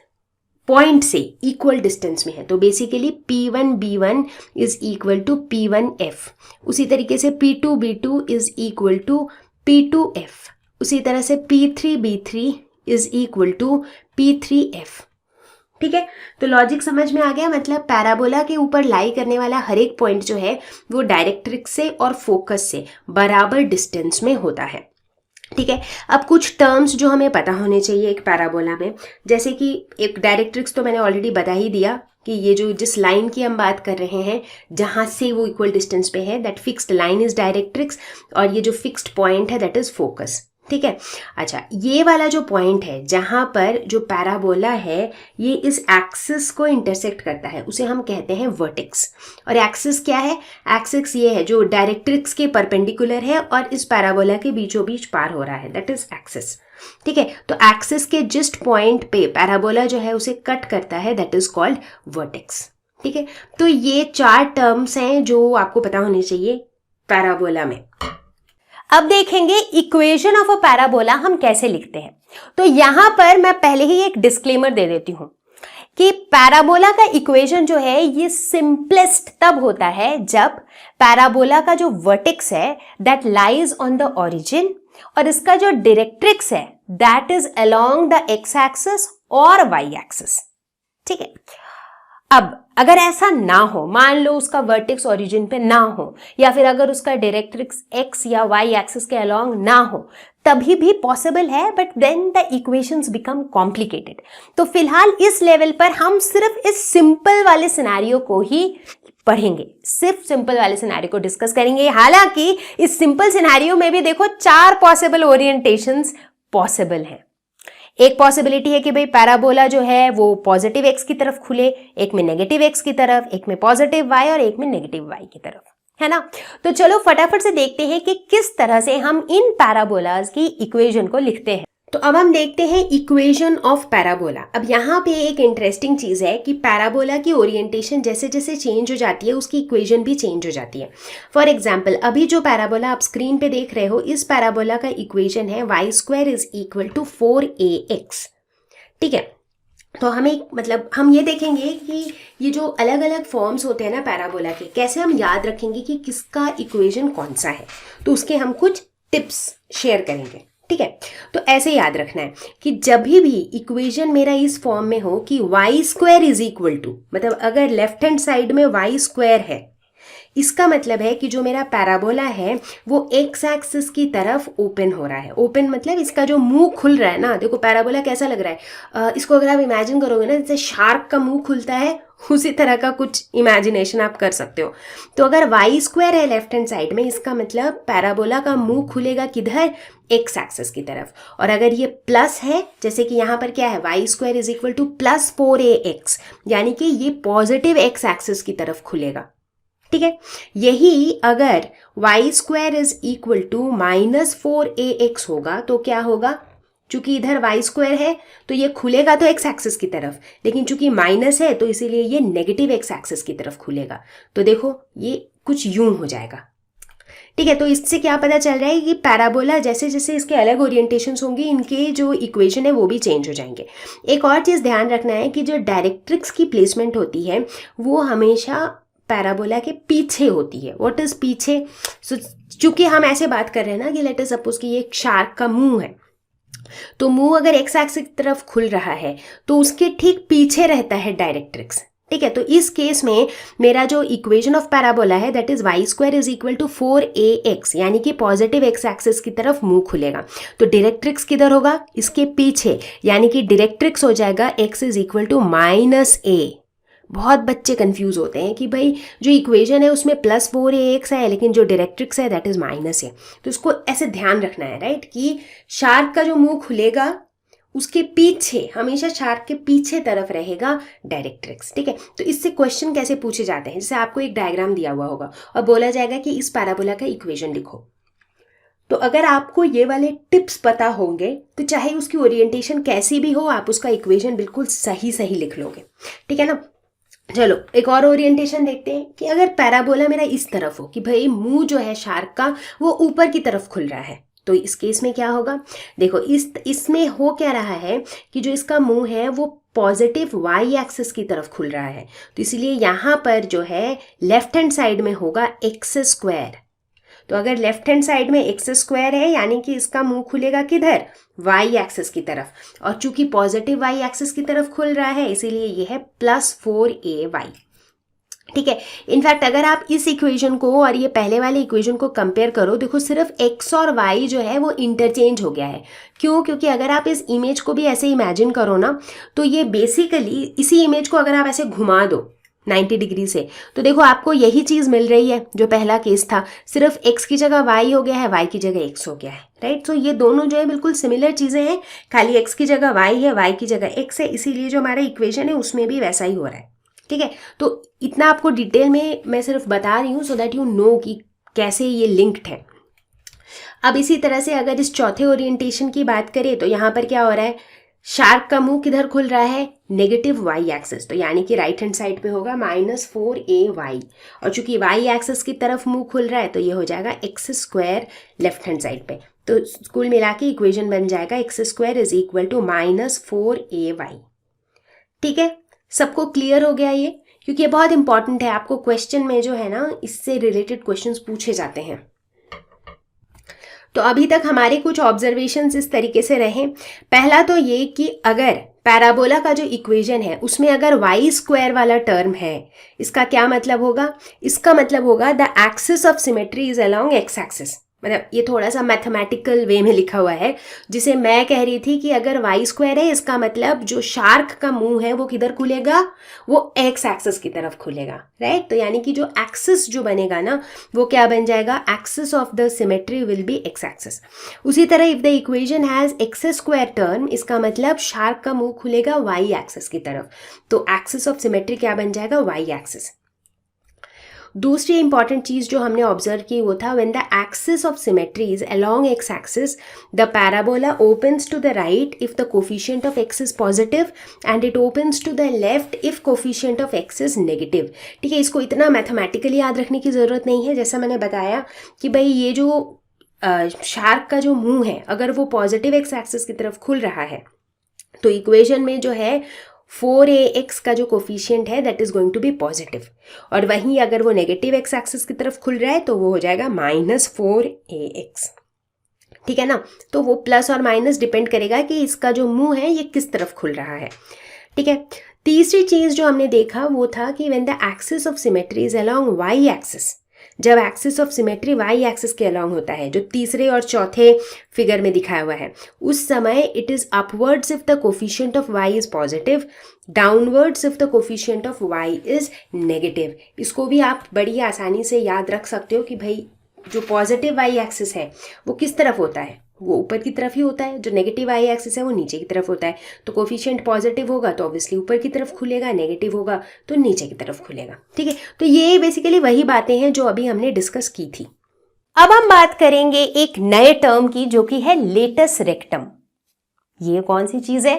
पॉइंट से इक्वल डिस्टेंस में है। तो basically P1 B1 is equal to P1F, उसी तरीके से P2 B2 is equal to P2F, उसी तरह से P3 B3 is equal to P3F। ठीक है, तो लॉजिक समझ में आ गया। मतलब पैराबोला के ऊपर लाई करने वाला हर एक पॉइंट जो है वो डायरेक्ट्रिक्स से और फोकस से बराबर डिस्टेंस में होता है। ठीक है। अब कुछ टर्म्स जो हमें पता होने चाहिए एक पैराबोला में, जैसे कि एक डायरेक्ट्रिक्स तो मैंने ऑलरेडी बता ही दिया कि ये जो जिस लाइन की हम बात कर रहे हैं जहाँ से वो इक्वल डिस्टेंस पे है, that fixed line is directrix, और ये जो फिक्स्ड पॉइंट है दैट इज फोकस। ठीक है। अच्छा, ये वाला जो पॉइंट है जहाँ पर जो पैराबोला है ये इस एक्सिस को इंटरसेक्ट करता है, उसे हम कहते हैं वर्टेक्स। और एक्सिस क्या है? एक्सिस ये है जो डायरेक्ट्रिक्स के परपेंडिकुलर है और इस पैराबोला के बीचों बीच पार हो रहा है, दैट इज एक्सिस। ठीक है। तो एक्सिस के जिस्ट पॉइंट पे पैराबोला जो है उसे कट करता है, दैट इज कॉल्ड वर्टेक्स। ठीक है। तो ये 4 टर्म्स हैं जो आपको पता होने चाहिए पैराबोला में। अब देखेंगे इक्वेशन ऑफ अ पैराबोला हम कैसे लिखते हैं। तो यहां पर मैं पहले ही एक डिस्क्लेमर दे देती हूं कि पैराबोला का इक्वेशन जो है ये सिंपलेस्ट तब होता है जब पैराबोला का जो वर्टेक्स है that lies on the origin और इसका जो डायरेक्ट्रिक्स है that is along the x axis और वाई एक्सिस। ठीक है। अब अगर ऐसा ना हो, मान लो उसका वर्टेक्स ओरिजिन पे ना हो या फिर अगर उसका डायरेक्ट्रिक्स एक्स या वाई एक्सिस के अलोंग ना हो, तभी भी पॉसिबल है, but then the equations become complicated. तो फिलहाल इस लेवल पर हम सिर्फ इस सिंपल वाले सिनेरियो को ही पढ़ेंगे, सिर्फ सिंपल वाले सिनेरियो को डिस्कस करेंगे। हालांकि इस सिंपल सिनेरियो में भी देखो 4 पॉसिबल ओरिएंटेशंस पॉसिबल हैं। एक पॉसिबिलिटी है कि भाई पैराबोला जो है वो पॉजिटिव एक्स की तरफ खुले, एक में नेगेटिव एक्स की तरफ, एक में पॉजिटिव वाई और एक में नेगेटिव वाई की तरफ, है ना। तो चलो फटाफट से देखते हैं कि किस तरह से हम इन पैराबोलाज की इक्वेशन को लिखते हैं। तो अब हम देखते हैं इक्वेशन ऑफ पैराबोला। अब यहाँ पे एक इंटरेस्टिंग चीज है कि पैराबोला की ओरिएंटेशन जैसे जैसे चेंज हो जाती है उसकी इक्वेशन भी चेंज हो जाती है। फॉर एग्जाम्पल, अभी जो पैराबोला आप स्क्रीन पे देख रहे हो, इस पैराबोला का इक्वेशन है y² is equal to 4ax। ठीक है। तो हमें मतलब हम ये देखेंगे कि ये जो अलग अलग फॉर्म्स होते हैं ना पैराबोला के, कैसे हम याद रखेंगे कि किसका इक्वेशन कौन सा है, तो उसके हम कुछ टिप्स शेयर करेंगे। ठीक है। तो ऐसे याद रखना है कि जब भी इक्वेशन मेरा इस फॉर्म में हो कि y² इज इक्वल टू, मतलब अगर लेफ्ट हैंड साइड में y² है, इसका मतलब है कि जो मेरा पैराबोला है वो एक्स एक्सिस की तरफ ओपन हो रहा है। ओपन मतलब इसका जो मुंह खुल रहा है ना, देखो पैराबोला कैसा लग रहा है, इसको अगर आप इमेजिन करोगे ना जैसे शार्क का मुंह खुलता है, उसी तरह का कुछ इमेजिनेशन आप कर सकते हो। तो अगर y² है लेफ्ट हैंड साइड में, इसका मतलब पैराबोला का मुंह खुलेगा किधर? एक्स एक्सिस की तरफ। और अगर ये प्लस है, जैसे कि यहाँ पर क्या है, y² is equal two plus 4ax, यानी कि ये पॉजिटिव एक्स एक्सिस की तरफ खुलेगा। ठीक है। यही अगर y² is equal to minus 4ax होगा तो क्या होगा? चूंकि इधर y² है तो ये खुलेगा तो एक्स एक्सिस की तरफ, लेकिन चूंकि माइनस है तो इसीलिए ये नेगेटिव एक्स एक्सिस की तरफ खुलेगा। तो देखो ये कुछ यूं हो जाएगा। ठीक है। तो इससे क्या पता चल रहा है कि पैराबोला जैसे जैसे इसके अलग ओरिएंटेशंस होंगे, इनके जो इक्वेशन है वो भी चेंज हो जाएंगे। एक और चीज़ ध्यान रखना है कि जो डायरेक्ट्रिक्स की प्लेसमेंट होती है वो हमेशा पैराबोला के पीछे होती है। व्हाट इज पीछे? सो चूंकि हम ऐसे बात कर रहे हैं ना कि लेट अस सपोज कि ये एक शार्क का मुंह है, तो मुंह अगर एक्स एक्सिस की तरफ खुल रहा है तो उसके ठीक पीछे रहता है डायरेक्ट्रिक्स। ठीक है। तो इस केस में मेरा जो इक्वेशन ऑफ पैराबोला है that is y² is equal to 4ax, यानी कि पॉजिटिव एक्स एक्सिस की तरफ मुंह खुलेगा। तो डायरेक्ट्रिक्स किधर होगा? इसके पीछे, यानी कि डायरेक्ट्रिक्स हो जाएगा x is equal to -a। बहुत बच्चे कंफ्यूज होते हैं कि भाई जो इक्वेशन है उसमें प्लस 4ax है लेकिन जो डायरेक्ट्रिक्स है दैट इज माइनस है। तो इसको ऐसे ध्यान रखना है, राइट, कि शार्क का जो मुंह खुलेगा उसके पीछे, हमेशा शार्क के पीछे तरफ रहेगा डायरेक्ट्रिक्स। ठीक है। तो इससे क्वेश्चन कैसे पूछे जाते हैं, जैसे आपको एक डायग्राम दिया हुआ होगा और बोला जाएगा कि इस पैराबोला का इक्वेशन लिखो। तो अगर आपको ये वाले टिप्स पता होंगे तो चाहे उसकी ओरिएंटेशन कैसी भी हो, आप उसका इक्वेशन बिल्कुल सही सही लिख लोगे। ठीक है ना। चलो एक और ओरिएंटेशन देखते हैं कि अगर पैराबोला मेरा इस तरफ हो कि भाई मुंह जो है शार्क का वो ऊपर की तरफ खुल रहा है, तो इस केस में क्या होगा? देखो इसमें हो क्या रहा है कि जो इसका मुंह है वो पॉजिटिव वाई एक्सिस की तरफ खुल रहा है, तो इसीलिए यहाँ पर जो है लेफ्ट हैंड साइड में होगा x²। तो अगर लेफ्ट हैंड साइड में x² है यानी कि इसका मुंह खुलेगा किधर? y एक्सिस की तरफ, और चूंकि पॉजिटिव y एक्सिस की तरफ खुल रहा है इसीलिए ये है +4ay। ठीक है। इनफैक्ट अगर आप इस इक्वेशन को और ये पहले वाले इक्वेशन को कंपेयर करो, देखो सिर्फ x और y जो है वो इंटरचेंज हो गया है। क्यों? क्योंकि अगर आप इस इमेज को भी ऐसे इमेजिन करो ना, तो ये बेसिकली इसी इमेज को अगर आप ऐसे घुमा दो 90 डिग्री से, तो देखो आपको यही चीज़ मिल रही है जो पहला केस था, सिर्फ x की जगह y हो गया है, y की जगह x हो गया है, राइट। सो ये दोनों जो है बिल्कुल सिमिलर चीज़ें हैं, खाली x की जगह y है, y की जगह x है, इसीलिए जो हमारा इक्वेशन है उसमें भी वैसा ही हो रहा है। ठीक है, तो इतना आपको डिटेल में मैं सिर्फ बता रही हूँ सो दैट यू नो कि कैसे ये लिंक्ड है। अब इसी तरह से अगर इस चौथे ओरिएंटेशन की बात करें तो यहाँ पर क्या हो रहा है, शार्क का मुंह किधर खुल रहा है, नेगेटिव वाई एक्सिस, तो यानी कि राइट हैंड साइड पे होगा -4ay, और चूंकि वाई एक्सिस की तरफ मुंह खुल रहा है तो ये हो जाएगा x² लेफ्ट हैंड साइड पे। तो कुल मिला के इक्वेशन बन जाएगा x² = -4ay। ठीक है, सबको क्लियर हो गया ये? क्योंकि ये बहुत इंपॉर्टेंट है, आपको क्वेश्चन में जो है ना इससे रिलेटेड क्वेश्चंस पूछे जाते हैं। तो अभी तक हमारे कुछ ऑब्जर्वेशंस इस तरीके से रहे। पहला तो ये कि अगर पैराबोला का जो इक्वेशन है उसमें अगर y² वाला टर्म है, इसका क्या मतलब होगा? इसका मतलब होगा the axis of symmetry is along x axis. मतलब ये थोड़ा सा मैथमेटिकल वे में लिखा हुआ है, जिसे मैं कह रही थी कि अगर y² है, इसका मतलब जो शार्क का मुंह है वो किधर खुलेगा, वो x एक्सिस की तरफ खुलेगा, राइट। तो यानी कि जो एक्सिस जो बनेगा ना वो क्या बन जाएगा, axis of the symmetry will be x axis. उसी तरह if the equation has x² term, इसका मतलब शार्क का मुंह खुलेगा y एक्सिस की तरफ, तो एक्सिस ऑफ सिमेट्री क्या बन जाएगा, y एक्सिस। दूसरी इंपॉर्टेंट चीज जो हमने ऑब्जर्व की वो था when the axis of symmetry is along x axis the parabola opens to the right if the coefficient of x is positive and it opens to the left if coefficient of x is negative. ठीक है, इसको इतना मैथमेटिकली याद रखने की जरूरत नहीं है। जैसा मैंने बताया कि भाई ये जो शार्क का जो मुंह है अगर वो पॉजिटिव x एक्सिस की तरफ खुल रहा है तो इक्वेशन में जो है 4ax का जो कोफिशिएंट है that is going to be positive, और वहीं अगर वो नेगेटिव x एक्सिस की तरफ खुल रहा है तो वो हो जाएगा -4ax। ठीक है ना, तो वो प्लस और माइनस डिपेंड करेगा कि इसका जो मुंह है ये किस तरफ खुल रहा है। ठीक है, तीसरी चीज जो हमने देखा वो था कि when the axis of symmetry is along y axis, जब axis of symmetry y axis के अलोंग होता है, जो तीसरे और चौथे फिगर में दिखाया हुआ है, उस समय it is upwards if the coefficient of y is positive, downwards if the coefficient of y is negative. इसको भी आप बड़ी आसानी से याद रख सकते हो कि भाई जो पॉजिटिव y एक्सिस है वो किस तरफ होता है, वो ऊपर की तरफ ही होता है, जो नेगेटिव y एक्सिस है वो नीचे की तरफ होता है। तो कोफिशिएंट पॉजिटिव होगा तो ऑब्वियसली ऊपर की तरफ खुलेगा, नेगेटिव होगा तो नीचे की तरफ खुलेगा। ठीक है, तो ये बेसिकली वही बातें हैं जो अभी हमने डिस्कस की थी। अब हम बात करेंगे एक नए टर्म की जो कि है लेटस रेक्टम। ये कौन सी चीज है?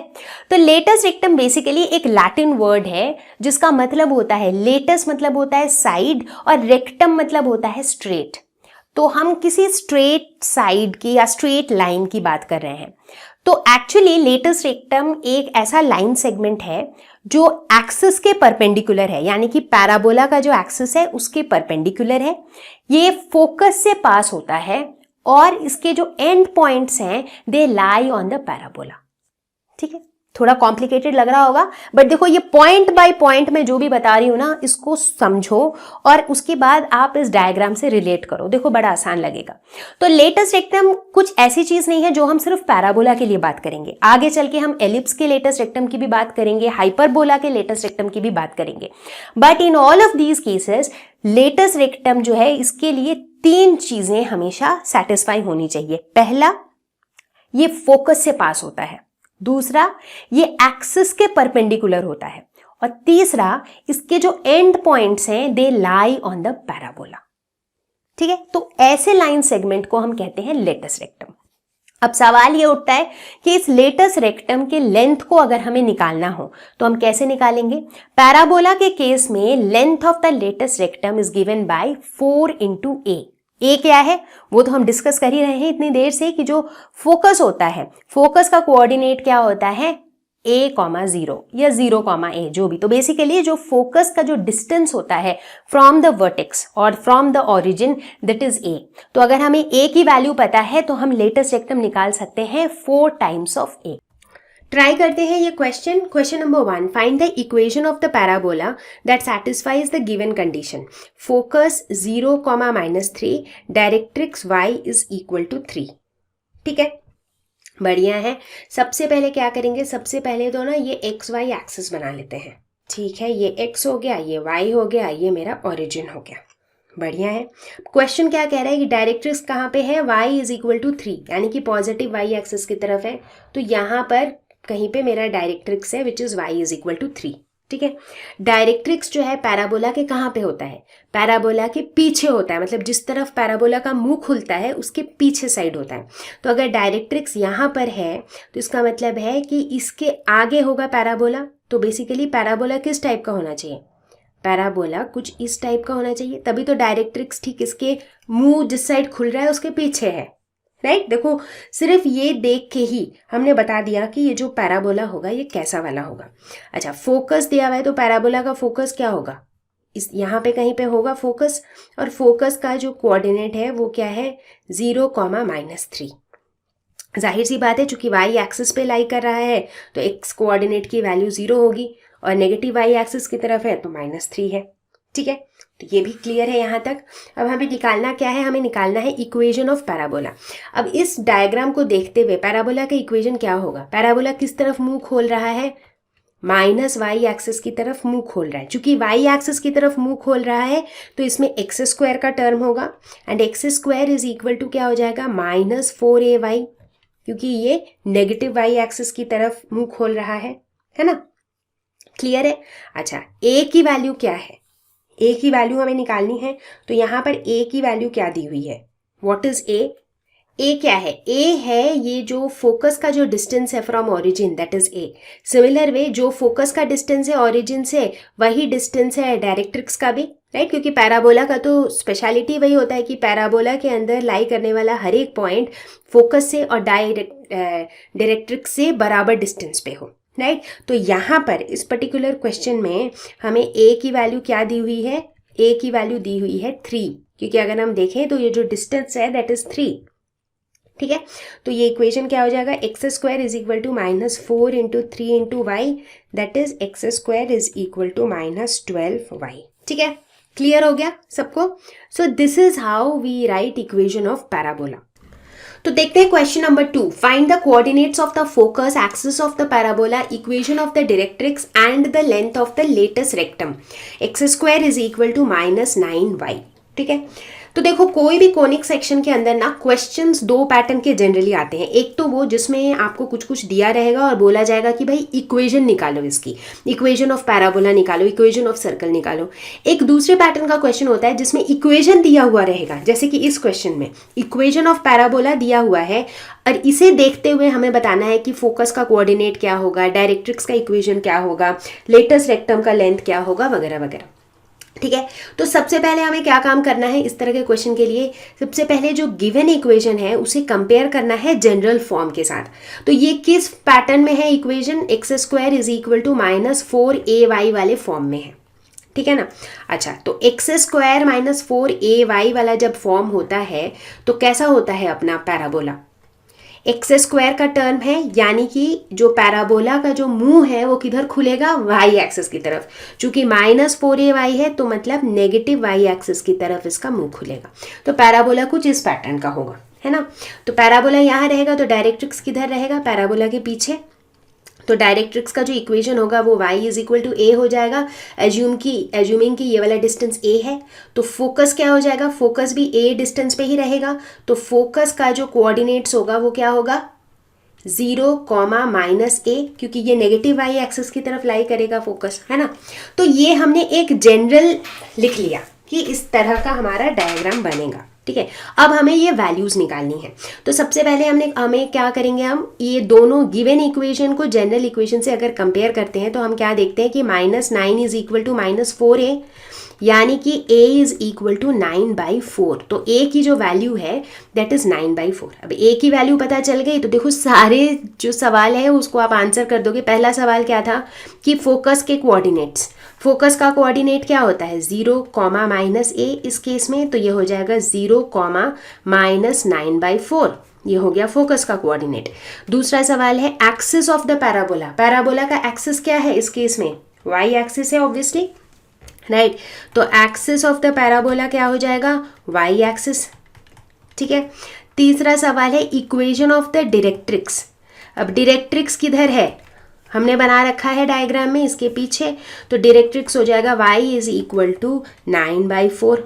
तो लेटस रेक्टम बेसिकली एक लैटिन वर्ड है जिसका मतलब होता है, लेटस मतलब होता है साइड और रेक्टम मतलब होता है स्ट्रेट। तो हम किसी स्ट्रेट साइड की या स्ट्रेट लाइन की बात कर रहे हैं। तो एक्चुअली लेटस रेक्टम एक ऐसा लाइन सेगमेंट है जो एक्सिस के परपेंडिकुलर है, यानी कि पैराबोला का जो एक्सिस है उसके परपेंडिकुलर है। ये फोकस से पास होता है और इसके जो एंड पॉइंट्स हैं they lie on the parabola. ठीक है, थोड़ा कॉम्प्लिकेटेड लग रहा होगा बट देखो ये पॉइंट बाय पॉइंट में जो भी बता रही हूं ना इसको समझो और उसके बाद आप इस डायग्राम से रिलेट करो, देखो बड़ा आसान लगेगा। तो लेटस रेक्टम कुछ ऐसी चीज नहीं है जो हम सिर्फ पैराबोला के लिए बात करेंगे, आगे चल के हम एलिप्स के लेटस रेक्टम की भी बात करेंगे, हाइपरबोला के लेटस रेक्टम की भी बात करेंगे। But in all of these cases latus rectum जो है इसके लिए 3 चीजें हमेशा सेटिस्फाई होनी चाहिए। पहला, ये फोकस से पास होता है, दूसरा ये एक्सिस के परपेंडिकुलर होता है, और तीसरा इसके जो एंड पॉइंट्स हैं they lie on the parabola. ठीक है, तो ऐसे लाइन सेगमेंट को हम कहते हैं लेटस रेक्टम। अब सवाल ये उठता है कि इस लेटस रेक्टम के लेंथ को अगर हमें निकालना हो तो हम कैसे निकालेंगे? पैराबोला के केस में length of the latus rectum is given by 4 × a। A क्या है वो तो हम डिस्कस कर ही रहे हैं इतनी देर से कि जो फोकस होता है, फोकस का कोऑर्डिनेट क्या होता है a,0 या 0,a जो भी। तो बेसिकली जो फोकस का जो डिस्टेंस होता है फ्रॉम द वर्टेक्स और from the origin that is a। तो अगर हमें a की वैल्यू पता है तो हम लेटस रेक्टम निकाल सकते हैं 4 टाइम्स ऑफ a। ट्राई करते हैं ये question number 1, find the equation of the parabola that satisfies the given condition, focus 0,-3, directrix y is equal to 3। ठीक है, बढ़िया है। सबसे पहले क्या करेंगे, सबसे पहले तो ना ये एक्स वाई एक्सिस बना लेते हैं। ठीक है, ये x हो गया, ये y हो गया, ये मेरा ओरिजिन हो गया। बढ़िया है। क्वेश्चन क्या कह रहा है कि डायरेक्ट्रिक्स कहाँ पे है, y इज इक्वल टू 3, यानी कि पॉजिटिव y एक्सिस की तरफ है। तो यहाँ पर कहीं पे मेरा डायरेक्ट्रिक्स है which is y is equal to 3। ठीक है, डायरेक्ट्रिक्स जो है पैराबोला के कहाँ पे होता है, पैराबोला के पीछे होता है, मतलब जिस तरफ पैराबोला का मुंह खुलता है उसके पीछे साइड होता है। तो अगर डायरेक्ट्रिक्स यहाँ पर है तो इसका मतलब है कि इसके आगे होगा पैराबोला। तो बेसिकली पैराबोला किस टाइप का होना चाहिए, पैराबोला कुछ इस टाइप का होना चाहिए, तभी तो डायरेक्ट्रिक्स ठीक इसके मुंह जिस साइड खुल रहा है उसके पीछे है। राइट, देखो सिर्फ ये देख के ही हमने बता दिया कि ये जो पैराबोला होगा ये कैसा वाला होगा। अच्छा, फोकस दिया हुआ है तो पैराबोला का फोकस क्या होगा, इस यहाँ पे कहीं पे होगा फोकस, और फोकस का जो कोऑर्डिनेट है वो क्या है 0,-3। जाहिर सी बात है चूंकि y एक्सिस पे लाई कर रहा है तो x कोऑर्डिनेट की वैल्यू 0 होगी, और नेगेटिव y एक्सिस की तरफ है तो -3 है। ठीक है, तो ये भी क्लियर है यहाँ तक। अब हमें निकालना क्या है, हमें निकालना है इक्वेशन ऑफ पैराबोला। अब इस डायग्राम को देखते हुए पैराबोला का इक्वेशन क्या होगा, पैराबोला किस तरफ मुंह खोल रहा है, -y एक्सिस की तरफ मुंह खोल रहा है। चूंकि y एक्सिस की तरफ मुंह खोल रहा है तो इसमें x² का टर्म होगा, and x² is equal to क्या हो जाएगा -4ay, क्योंकि ये नेगेटिव y एक्सिस की तरफ मुंह खोल रहा है ना। क्लियर है। अच्छा, a की वैल्यू क्या है, a की वैल्यू हमें निकालनी है। तो यहाँ पर a की वैल्यू क्या दी हुई है, व्हाट इज a, a क्या है, a है ये जो फोकस का जो डिस्टेंस है from origin, that is a। Similar way जो फोकस का डिस्टेंस है ओरिजिन से वही डिस्टेंस है डायरेक्ट्रिक्स का भी, राइट, क्योंकि पैराबोला का तो स्पेशलिटी वही होता है कि पैराबोला के अंदर लाई करने वाला हर एक पॉइंट फोकस से और डायरेक्ट्रिक्स से बराबर डिस्टेंस पे हो, राइट। तो यहाँ पर इस पर्टिकुलर क्वेश्चन में हमें a की वैल्यू क्या दी हुई है, a की वैल्यू दी हुई है 3, क्योंकि अगर हम देखें तो ये जो डिस्टेंस है दैट इज 3। ठीक है, तो ये इक्वेशन क्या हो जाएगा, x² is equal to -4 × 3 × y, that is x² is equal to -12y। ठीक है, क्लियर हो गया सबको। So this is how we write equation of parabola. तो देखते हैं question number 2, find the coordinates of the focus axis of the parabola, equation of the directrix and the length of the latest rectum, x² is equal to -9y। ठीक है, तो देखो कोई भी कोनिक सेक्शन के अंदर ना क्वेश्चंस 2 पैटर्न के जनरली आते हैं। एक तो वो जिसमें आपको कुछ कुछ दिया रहेगा और बोला जाएगा कि भाई इक्वेशन निकालो, इसकी इक्वेशन ऑफ पैराबोला निकालो, इक्वेशन ऑफ सर्कल निकालो। एक दूसरे पैटर्न का क्वेश्चन होता है जिसमें इक्वेशन दिया हुआ रहेगा, जैसे कि इस क्वेश्चन में इक्वेशन ऑफ पैराबोला दिया हुआ है और इसे देखते हुए हमें बताना है कि फोकस का कोऑर्डिनेट क्या होगा, डायरेक्ट्रिक्स का इक्वेशन क्या होगा, लेटेस्ट रेक्टम का लेंथ क्या होगा, वगैरह वगैरह। ठीक है, तो सबसे पहले हमें क्या काम करना है इस तरह के क्वेश्चन के लिए, सबसे पहले जो गिवन इक्वेशन है उसे कंपेयर करना है जनरल फॉर्म के साथ। तो ये किस पैटर्न में है equation, x² is equal to -4ay वाले फॉर्म में है। ठीक है ना। अच्छा, तो x² -4ay वाला जब फॉर्म होता है तो कैसा होता है अपना पैराबोला, x² का टर्म है, यानी कि जो पैराबोला का जो मुंह है वो किधर खुलेगा, y एक्सिस की तरफ। चूंकि -4ay है तो मतलब नेगेटिव y एक्सिस की तरफ इसका मुंह खुलेगा। तो पैराबोला कुछ इस पैटर्न का होगा, है ना। तो पैराबोला यहाँ रहेगा तो डायरेक्ट्रिक्स किधर रहेगा, पैराबोला के पीछे। तो डायरेक्ट्रिक्स का जो इक्वेशन होगा वो y is equal to a हो जाएगा, एज्यूमिंग कि ये वाला डिस्टेंस a है। तो फोकस क्या हो जाएगा, फोकस भी a डिस्टेंस पे ही रहेगा। तो फोकस का जो कोऑर्डिनेट्स होगा वो क्या होगा 0, -a, क्योंकि ये नेगेटिव y एक्सिस की तरफ लाई करेगा फोकस, है ना। तो ये हमने एक जनरल लिख लिया कि इस तरह का हमारा डायग्राम बनेगा। ठीक है, अब हमें ये वैल्यूज निकालनी है। तो सबसे पहले हमें क्या करेंगे, हम ये दोनों गिवन इक्वेशन को जनरल इक्वेशन से अगर कंपेयर करते हैं तो हम क्या देखते हैं कि -9 इज इक्वल टू -4a, यानी कि a इज इक्वल टू 9/4। तो a की जो वैल्यू है दैट इज 9/4। अब a की वैल्यू पता चल गई तो देखो सारे जो सवाल है उसको आप आंसर कर दोगे। पहला सवाल क्या था कि फोकस के कोऑर्डिनेट्स, फोकस का कोऑर्डिनेट क्या होता है 0, -a इस केस में, तो ये हो जाएगा 0, -9/4। ये हो गया फोकस का कोऑर्डिनेट। दूसरा सवाल है axis of the parabola. Parabola का एक्सिस क्या है इस केस में? वाई एक्सिस है ऑब्वियसली, राइट। तो एक्सिस ऑफ द पैराबोला क्या हो जाएगा? वाई एक्सिस, ठीक है। तीसरा सवाल है इक्वेशन ऑफ द डायरेक्ट्रिक्स। अब डायरेक्ट्रिक्स किधर है? हमने बना रखा है डायग्राम में इसके पीछे, तो डायरेक्ट्रिक्स हो जाएगा y इज इक्वल टू 9/4।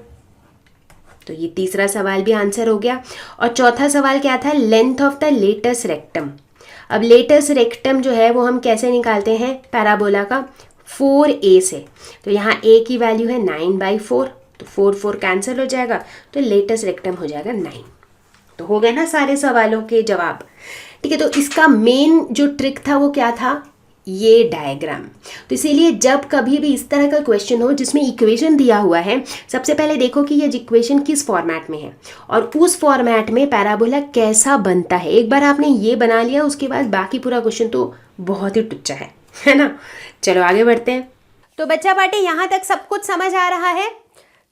तो ये तीसरा सवाल भी आंसर हो गया। और चौथा सवाल क्या था? Length of the latus rectum. अब लेटस रेक्टम जो है वो हम कैसे निकालते हैं पैराबोला का? 4a से। तो यहाँ a की वैल्यू है 9/4, तो 4 कैंसिल हो जाएगा, तो लेटस रेक्टम हो जाएगा 9। तो हो गए ना सारे सवालों के जवाब, ठीक है। तो इसका मेन जो ट्रिक था वो क्या था? ये डायग्राम। तो इसीलिए जब कभी भी इस तरह का क्वेश्चन हो जिसमें इक्वेशन दिया हुआ है, सबसे पहले देखो कि ये इक्वेशन किस फॉर्मेट में है और उस फॉर्मेट में पैराबोला कैसा बनता है। एक बार आपने ये बना लिया, उसके बाद बाकी पूरा क्वेश्चन तो बहुत ही टुच्चा है ना। चलो आगे बढ़ते हैं। तो बच्चा पार्टी यहाँ तक सब कुछ समझ आ रहा है?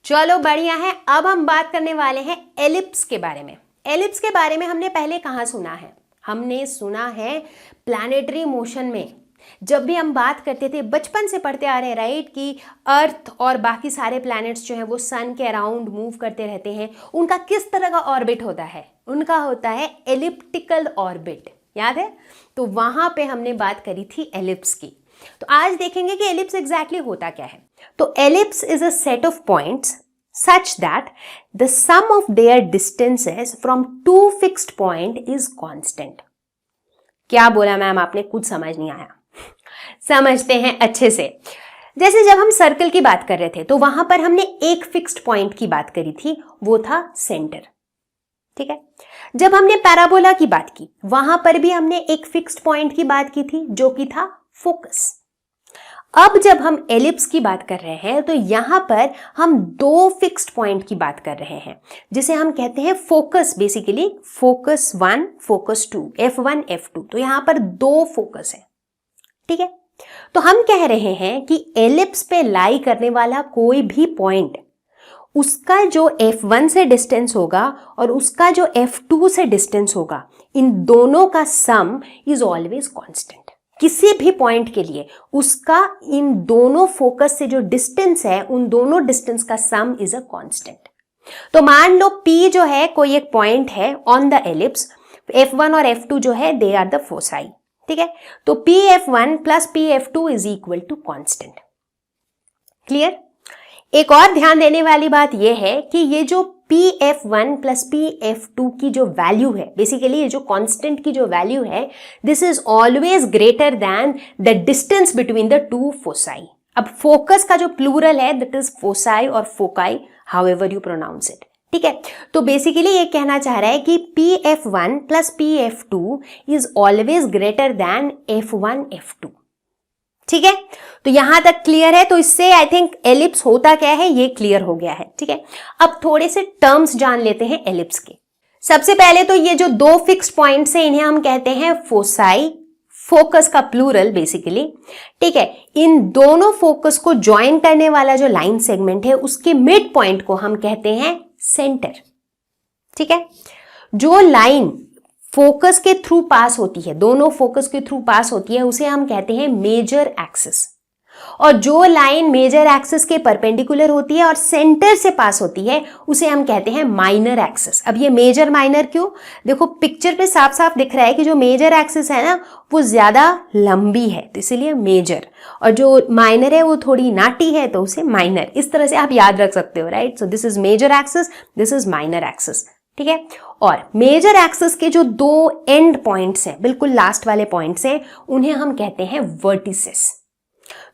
चलो बढ़िया है। अब हम बात करने वाले हैं एलिप्स के बारे में। एलिप्स के बारे में हमने पहले कहाँ सुना है? हमने सुना है प्लैनेटरी मोशन में। जब भी हम बात करते थे, बचपन से पढ़ते आ रहे हैं, राइट, कि अर्थ और बाकी सारे प्लैनेट्स जो हैं वो सन के अराउंड मूव करते रहते हैं। उनका किस तरह का ऑर्बिट होता है? उनका होता है एलिप्टिकल ऑर्बिट, याद है? तो वहां पे हमने बात करी थी एलिप्स की। तो आज देखेंगे कि एलिप्स एग्जैक्टली होता क्या है। तो ellipse is a set of points such that the sum of their distances from two fixed point is constant। क्या बोला मैम आपने? कुछ समझ नहीं आया? समझते हैं अच्छे से। जैसे जब हम सर्कल की बात कर रहे थे तो वहां पर हमने एक फिक्स्ड पॉइंट की बात करी थी, वो था सेंटर, ठीक है। जब हमने पैराबोला की बात की वहां पर भी हमने एक फिक्स्ड पॉइंट की बात की थी जो कि था फोकस। अब जब हम एलिप्स की बात कर रहे हैं तो यहां पर हम दो फिक्स्ड पॉइंट की बात कर रहे हैं जिसे हम कहते हैं focus. Basically focus 1, focus 2, F1, F2। तो यहां पर दो फोकस है, ठीक है। तो हम कह रहे हैं कि एलिप्स पे लाई करने वाला कोई भी पॉइंट, उसका जो F1 से डिस्टेंस होगा और उसका जो F2 से डिस्टेंस होगा, इन दोनों का सम इज ऑलवेज कांस्टेंट। किसी भी पॉइंट के लिए उसका इन दोनों फोकस से जो डिस्टेंस है, उन दोनों डिस्टेंस का सम इज अ कांस्टेंट। तो मान लो P जो है कोई एक पॉइंट है ऑन द एलिप्स, F1 और F2 जो है दे आर द फोसाई, ठीक है। तो PF1 plus PF2 is equal to constant. Clear? एक और ध्यान देने वाली बात यह है कि ये जो PF1 प्लस PF2 की जो वैल्यू है, बेसिकली ये जो कांस्टेंट की जो वैल्यू है, this is always greater than the distance between the two foci. अब फोकस का जो प्लूरल है दैट इज फोसाई और foci, however you pronounce it, ठीक है। तो बेसिकली ये कहना चाह रहा है कि PF1 plus PF2 is always greater then F1 F2, ठीक है। तो यहां तक क्लियर है? तो इससे आई थिंक एलिप्स होता क्या है ये क्लियर हो गया है, ठीक है। अब थोड़े से टर्म्स जान लेते हैं एलिप्स के। सबसे पहले तो ये जो दो फिक्स्ड पॉइंट्स हैं इन्हें हम कहते हैं फोसाई, फोकस का प्लूरल बेसिकली, ठीक है। इन दोनों फोकस को ज्वाइन करने वाला जो लाइन सेगमेंट है उसके मिड पॉइंट को हम कहते हैं सेंटर, ठीक है। जो लाइन फोकस के थ्रू पास होती है, दोनों फोकस के थ्रू पास होती है, उसे हम कहते हैं मेजर एक्सिस। और जो लाइन मेजर एक्सिस के परपेंडिकुलर होती है और सेंटर से पास होती है उसे हम कहते हैं माइनर एक्सिस। अब ये मेजर माइनर क्यों? देखो पिक्चर पे साफ साफ दिख रहा है कि जो मेजर एक्सिस है ना वो ज्यादा लंबी है, तो इसीलिए मेजर, और जो माइनर है वो थोड़ी नाटी है तो उसे माइनर। इस तरह से आप याद रख सकते हो, right. So this is major axis, this is minor axis, ठीक है। और मेजर एक्सिस के जो दो एंड पॉइंट्स हैं, बिल्कुल लास्ट वाले पॉइंट्स हैं, उन्हें हम कहते हैं वर्टिसेस।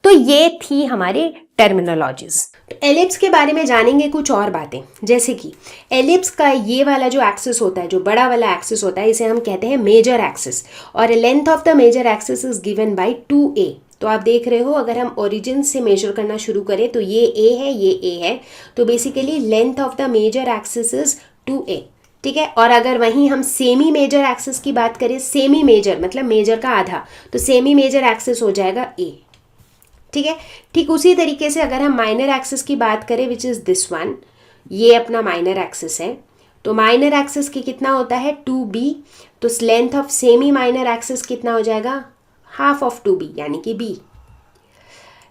तो ये थी हमारी टर्मिनोलॉजीज। तो एलिप्स के बारे में जानेंगे कुछ और बातें, जैसे कि एलिप्स का ये वाला जो एक्सिस होता है, जो बड़ा वाला एक्सिस होता है, इसे हम कहते हैं मेजर एक्सिस, और length of the major axis is given by 2a। तो आप देख रहे हो अगर हम ओरिजिन से मेजर करना शुरू करें तो ये a है, ये a है, तो basically length of the major axis is 2a, ठीक है। और अगर वहीं हम सेमी मेजर एक्सिस की बात करें, सेमी मेजर मतलब मेजर का आधा, तो सेमी मेजर एक्सिस हो जाएगा a, ठीक है। ठीक उसी तरीके से अगर हम माइनर एक्सिस की बात करें विच इज दिस वन, ये अपना माइनर एक्सिस है, तो माइनर एक्सिस की कितना होता है 2b, तो length of semi minor axis कितना हो जाएगा हाफ ऑफ 2b यानी कि b।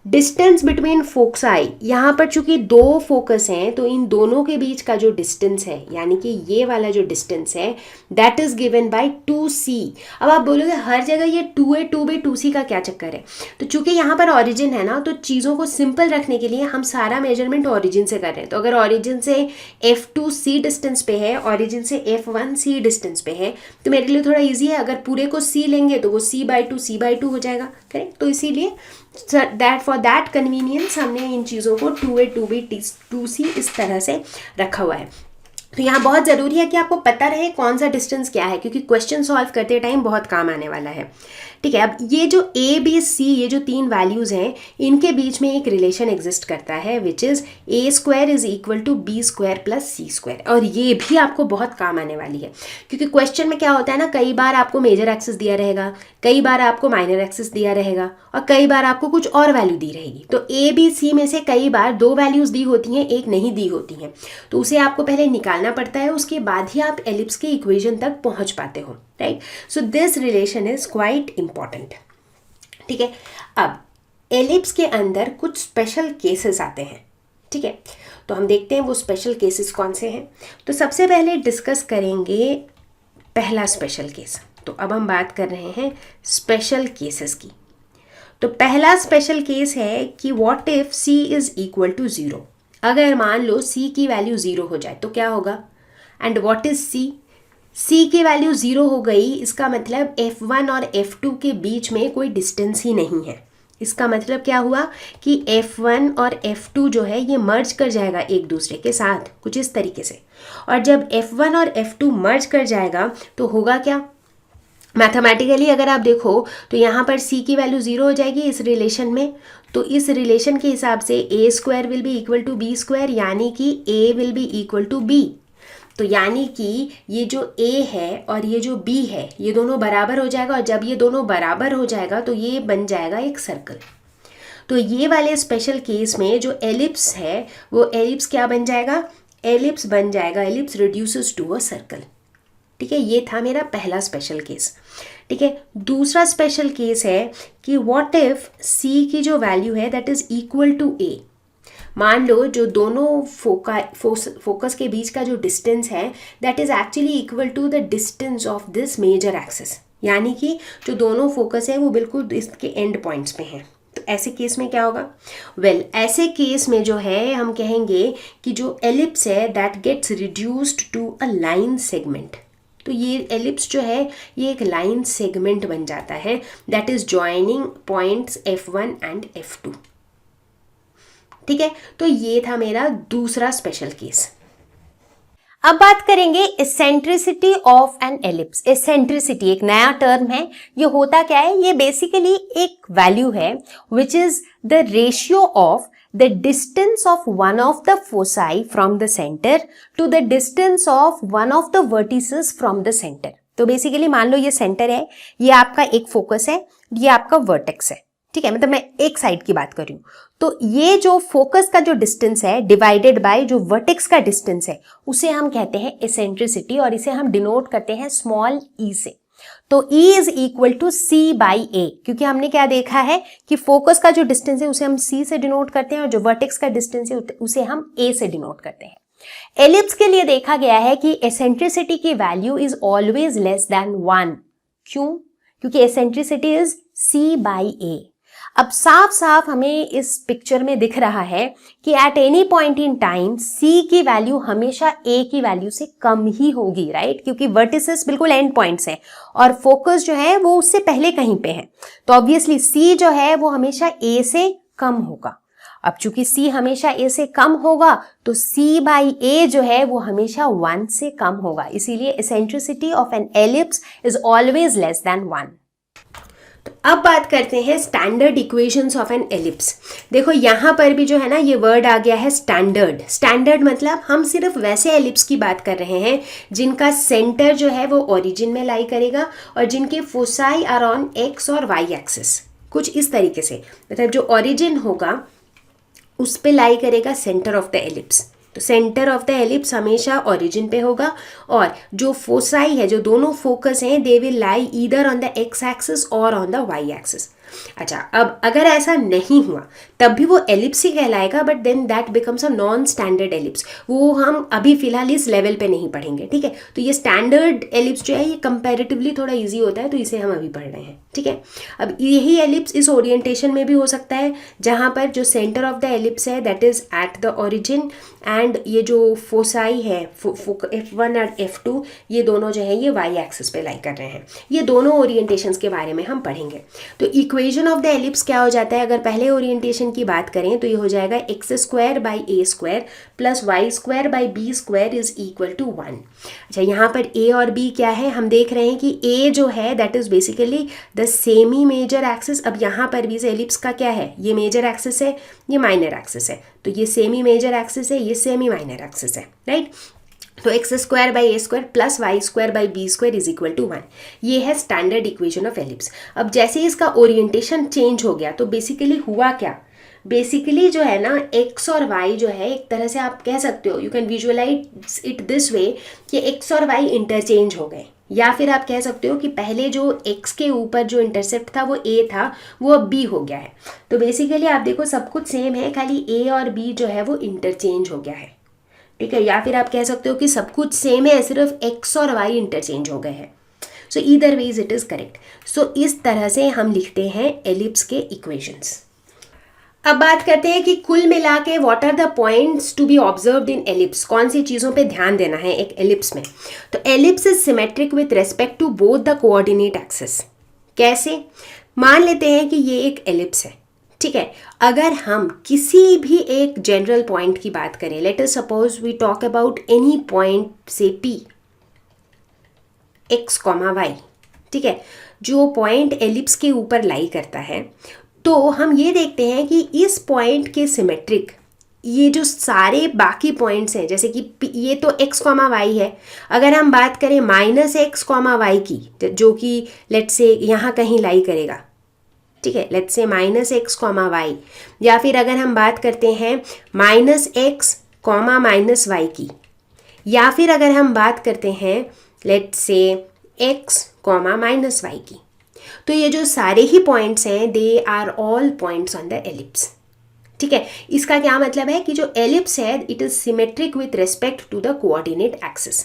डिस्टेंस बिटवीन फोकसाई, यहाँ पर चूंकि दो फोकस हैं तो इन दोनों के बीच का जो डिस्टेंस है यानी कि ये वाला जो डिस्टेंस है that is given bye 2c। अब आप बोलोगे हर जगह ये 2a 2b 2c का क्या चक्कर है, तो चूंकि यहाँ पर ऑरिजिन है ना, तो चीज़ों को सिंपल रखने के लिए हम सारा मेजरमेंट ऑरिजिन से कर रहे हैं। तो अगर ऑरिजिन से f2c डिस्टेंस पे है, ऑरिजिन से f1c डिस्टेंस पे है, तो मेरे लिए थोड़ा ईजी है, अगर पूरे को c लेंगे तो वो c/2 हो जाएगा, करेक्ट। तो इसीलिए दैट फॉर दैट कन्वीनियंस हमने इन चीज़ों को 2a 2b 2c इस तरह से रखा हुआ है। तो यहाँ बहुत ज़रूरी है कि आपको पता रहे कौन सा डिस्टेंस क्या है, क्योंकि क्वेश्चन सॉल्व करते टाइम बहुत काम आने वाला है, ठीक है। अब ये जो a b c ये जो तीन वैल्यूज़ हैं इनके बीच में एक रिलेशन एग्जिस्ट करता है which is a² is equal to b² plus c², और ये भी आपको बहुत काम आने वाली है, क्योंकि क्वेश्चन में क्या होता है ना, कई बार आपको मेजर एक्सिस दिया रहेगा, कई बार आपको माइनर एक्सिस दिया रहेगा, और कई बार आपको कुछ और वैल्यू दी रहेगी। तो a b c में से कई बार दो वैल्यूज़ दी होती हैं, एक नहीं दी होती हैं, तो उसे आपको पहले निकालना पड़ता है, उसके बाद ही आप एलिप्स के इक्वेशन तक पहुंच पाते हो, right. So this relation is quite important, ठीक है। अब एलिप्स के अंदर कुछ स्पेशल केसेस आते हैं, ठीक है, तो हम देखते हैं वो स्पेशल केसेस कौन से हैं। तो सबसे पहले डिस्कस करेंगे पहला स्पेशल केस। तो अब हम बात कर रहे हैं स्पेशल केसेस की। तो पहला स्पेशल केस है कि what if c is equal to 0, अगर मान लो c की वैल्यू 0 हो जाए तो क्या होगा, एंड व्हाट इज c की वैल्यू 0 हो गई, इसका मतलब f1 और f2 के बीच में कोई डिस्टेंस ही नहीं है। इसका मतलब क्या हुआ कि f1 और f2 जो है ये मर्ज कर जाएगा एक दूसरे के साथ कुछ इस तरीके से, और जब f1 और f2 मर्ज कर जाएगा तो होगा क्या, मैथमेटिकली अगर आप देखो तो यहाँ पर c की वैल्यू 0 हो जाएगी इस रिलेशन में, तो इस रिलेशन के हिसाब से a² will be equal to b², यानी कि a will be equal to b। तो यानी कि ये जो a है और ये जो b है ये दोनों बराबर हो जाएगा, और जब ये दोनों बराबर हो जाएगा तो ये बन जाएगा एक सर्कल। तो ये वाले स्पेशल केस में जो एलिप्स है वो एलिप्स क्या बन जाएगा, एलिप्स बन जाएगा, ellipse reduces to a circle, ठीक है। ये था मेरा पहला स्पेशल केस, ठीक है। दूसरा स्पेशल केस है कि व्हाट इफ c की जो वैल्यू है that is equal to a। मान लो जो दोनों फोकस के बीच का जो डिस्टेंस है that is actually equal to the distance of this major axis, यानी कि जो दोनों फोकस है वो बिल्कुल इसके एंड पॉइंट्स पे हैं। तो ऐसे केस में क्या होगा, वेल ऐसे केस में जो है हम कहेंगे कि जो एलिप्स है that gets reduced to a line segment. तो ये एलिप्स जो है ये एक लाइन सेगमेंट बन जाता है that is joining points f1 and f2, ठीक है। तो ये था मेरा दूसरा स्पेशल केस। अब बात करेंगे eccentricity of an ellipse. Eccentricity एक नया टर्म है, ये होता क्या है, ये बेसिकली एक वैल्यू है which is the ratio of the distance of one of the foci from the center to the distance of one of the vertices from the center। तो बेसिकली मान लो ये सेंटर है, ये आपका एक फोकस है, ये आपका वर्टेक्स है, ठीक है, मतलब मैं एक साइड की बात कर रही हूँ। तो ये जो फोकस का जो डिस्टेंस है डिवाइडेड बाय जो वर्टेक्स का डिस्टेंस है उसे हम कहते हैं एसेंट्रिसिटी, और इसे हम डिनोट करते हैं स्मॉल e से। तो E is equal to C by A, क्योंकि हमने क्या देखा है कि फोकस का जो डिस्टेंस है उसे हम C से डिनोट करते हैं और जो वर्टेक्स का डिस्टेंस है उसे हम A से डिनोट करते हैं। एलिप्स के लिए देखा गया है कि एसेंट्रिसिटी की value is always less than 1। क्यों? क्योंकि eccentricity is C by A। अब साफ साफ हमें इस पिक्चर में दिख रहा है कि at any point in time C की वैल्यू हमेशा A की वैल्यू से कम ही होगी, राइट, क्योंकि वर्टिसेस बिल्कुल एंड पॉइंट्स हैं और फोकस जो है वो उससे पहले कहीं पे है, तो ऑब्वियसली C जो है वो हमेशा A से कम होगा। अब चूंकि C हमेशा A से कम होगा तो C बाई A जो है वो हमेशा 1 से कम होगा, इसीलिए eccentricity of an ellipse is always less than 1। अब बात करते हैं standard equations of an ellipse. देखो यहाँ पर भी जो है ना ये वर्ड आ गया है स्टैंडर्ड। स्टैंडर्ड मतलब हम सिर्फ वैसे एलिप्स की बात कर रहे हैं जिनका सेंटर जो है वो ओरिजिन में लाई करेगा और जिनके फोसाई आर ऑन एक्स और वाई एक्सिस, कुछ इस तरीके से, मतलब जो ओरिजिन होगा उस पे लाई करेगा सेंटर ऑफ द एलिप्स। तो सेंटर ऑफ द एलिप्स हमेशा ओरिजिन पे होगा और जो फोसाई है, जो दोनों फोकस हैं, they will lie either on the x axis और ऑन द वाई एक्सिस। अच्छा, अब अगर ऐसा नहीं हुआ तब भी वो एलिप्स ही कहलाएगा, but then that becomes a non standard ellipse. वो हम अभी फिलहाल इस लेवल पे नहीं पढ़ेंगे, ठीक है। तो ये स्टैंडर्ड एलिप्स जो है ये कंपैरेटिवली थोड़ा इजी होता है, तो इसे हम अभी पढ़ रहे हैं, ठीक है। अब यही एलिप्स इस ओरिएंटेशन में भी हो सकता है जहाँ पर जो सेंटर ऑफ द एलिप्स है that is at the origin and ये जो फोसाई है F1 और F2 ये दोनों जो है ये वाई एक्सिस पे लाई कर रहे हैं। ये दोनों ओरिएंटेशंस के बारे में हम पढ़ेंगे। तो इक्वेशन ऑफ द एलिप्स क्या हो जाता है, अगर पहले ओरिएंटेशन की बात करें तो ये हो जाएगा x² by a² plus y² by b² is equal to 1। अच्छा, यहाँ पर a और b क्या है, हम देख रहे हैं कि a जो है that is basically the semi major axis. अब यहाँ पर भी इस एलिप्स का क्या है, ये मेजर एक्सिस है, ये माइनर एक्सिस है, तो ये सेमी मेजर एक्सिस है, ये सेमी माइनर एक्सिस है, राइट। तो x² by a² plus y² by b² is equal to 1। ये है स्टैंडर्ड इक्वेशन ऑफ एलिप्स। अब जैसे इसका ओरिएंटेशन चेंज हो गया तो बेसिकली हुआ क्या, बेसिकली जो है ना x और y जो है एक तरह से आप कह सकते हो, you can visualize it this way कि x और y इंटरचेंज हो गए, या फिर आप कह सकते हो कि पहले जो x के ऊपर जो इंटरसेप्ट था वो a था, वो अब b हो गया है। तो बेसिकली आप देखो सब कुछ सेम है, खाली a और b जो है वो इंटरचेंज हो गया है, ठीक है। या फिर आप कह सकते हो कि सब कुछ सेम है, सिर्फ x और y इंटरचेंज हो गए हैं। So either ways it is correct. So इस तरह से हम लिखते हैं एलिप्स के इक्वेशंस। अब बात करते हैं कि कुल मिला के what are the points to be observed in ellipse, कौन सी चीज़ों पे ध्यान देना है एक एलिप्स में। तो ellipse is symmetric with respect to both the coordinate axis. कैसे, मान लेते हैं कि ये एक एलिप्स है, ठीक है। अगर हम किसी भी एक जनरल पॉइंट की बात करें, let us suppose we talk about any point से P x, y, ठीक है, जो पॉइंट एलिप्स के ऊपर लाई करता है, तो हम ये देखते हैं कि इस पॉइंट के सिमेट्रिक ये जो सारे बाकी पॉइंट्स हैं, जैसे कि ये तो x, y है, अगर हम बात करें -x, y की, जो कि लेट्स से यहाँ कहीं लाई करेगा, ठीक है, लेट्स से -x, y, या फिर अगर हम बात करते हैं -x, -y की, या फिर अगर हम बात करते हैं लेट्स से x, -y की, तो ये जो सारे ही पॉइंट्स हैं they are all points on the ellipse, ठीक है। इसका क्या मतलब है कि जो एलिप्स है it is symmetric with respect to the coordinate axis,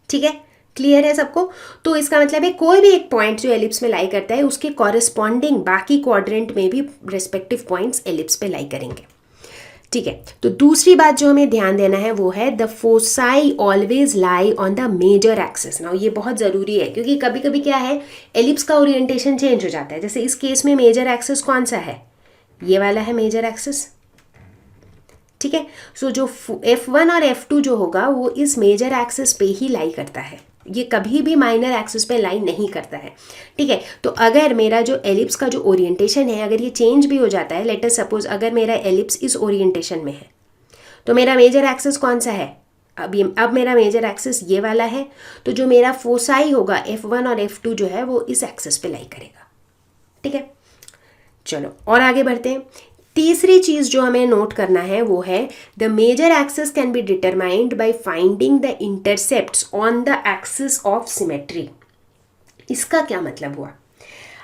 ठीक है, क्लियर है सबको। तो इसका मतलब है कोई भी एक पॉइंट जो एलिप्स में लाई करता है उसके कॉरेस्पॉन्डिंग बाकी क्वाड्रेंट में भी रेस्पेक्टिव पॉइंट्स एलिप्स पे लाई करेंगे, ठीक है। तो दूसरी बात जो हमें ध्यान देना है वो है the foci always lie on the major axis. Now ये बहुत ज़रूरी है क्योंकि कभी कभी क्या है एलिप्स का ओरिएंटेशन चेंज हो जाता है। जैसे इस केस में मेजर एक्सिस कौन सा है, ये वाला है मेजर एक्सिस, ठीक है। सो जो F1 और F2 जो होगा वो इस मेजर एक्सिस पे ही लाई करता है, ये कभी भी माइनर एक्सिस पे लाई नहीं करता है, ठीक है। तो अगर मेरा जो एलिप्स का जो ओरिएंटेशन है अगर ये चेंज भी हो जाता है, लेट अस सपोज अगर मेरा एलिप्स इस ओरिएंटेशन में है तो मेरा मेजर एक्सिस कौन सा है, अब मेरा मेजर एक्सिस ये वाला है, तो जो मेरा फोसाई होगा F1 और F2 जो है वो इस एक्सिस पे लाई करेगा, ठीक है। चलो और आगे बढ़ते हैं। तीसरी चीज जो हमें नोट करना है वो है the major axis can be determined by finding the intercepts on the axis of symmetry. इसका क्या मतलब हुआ,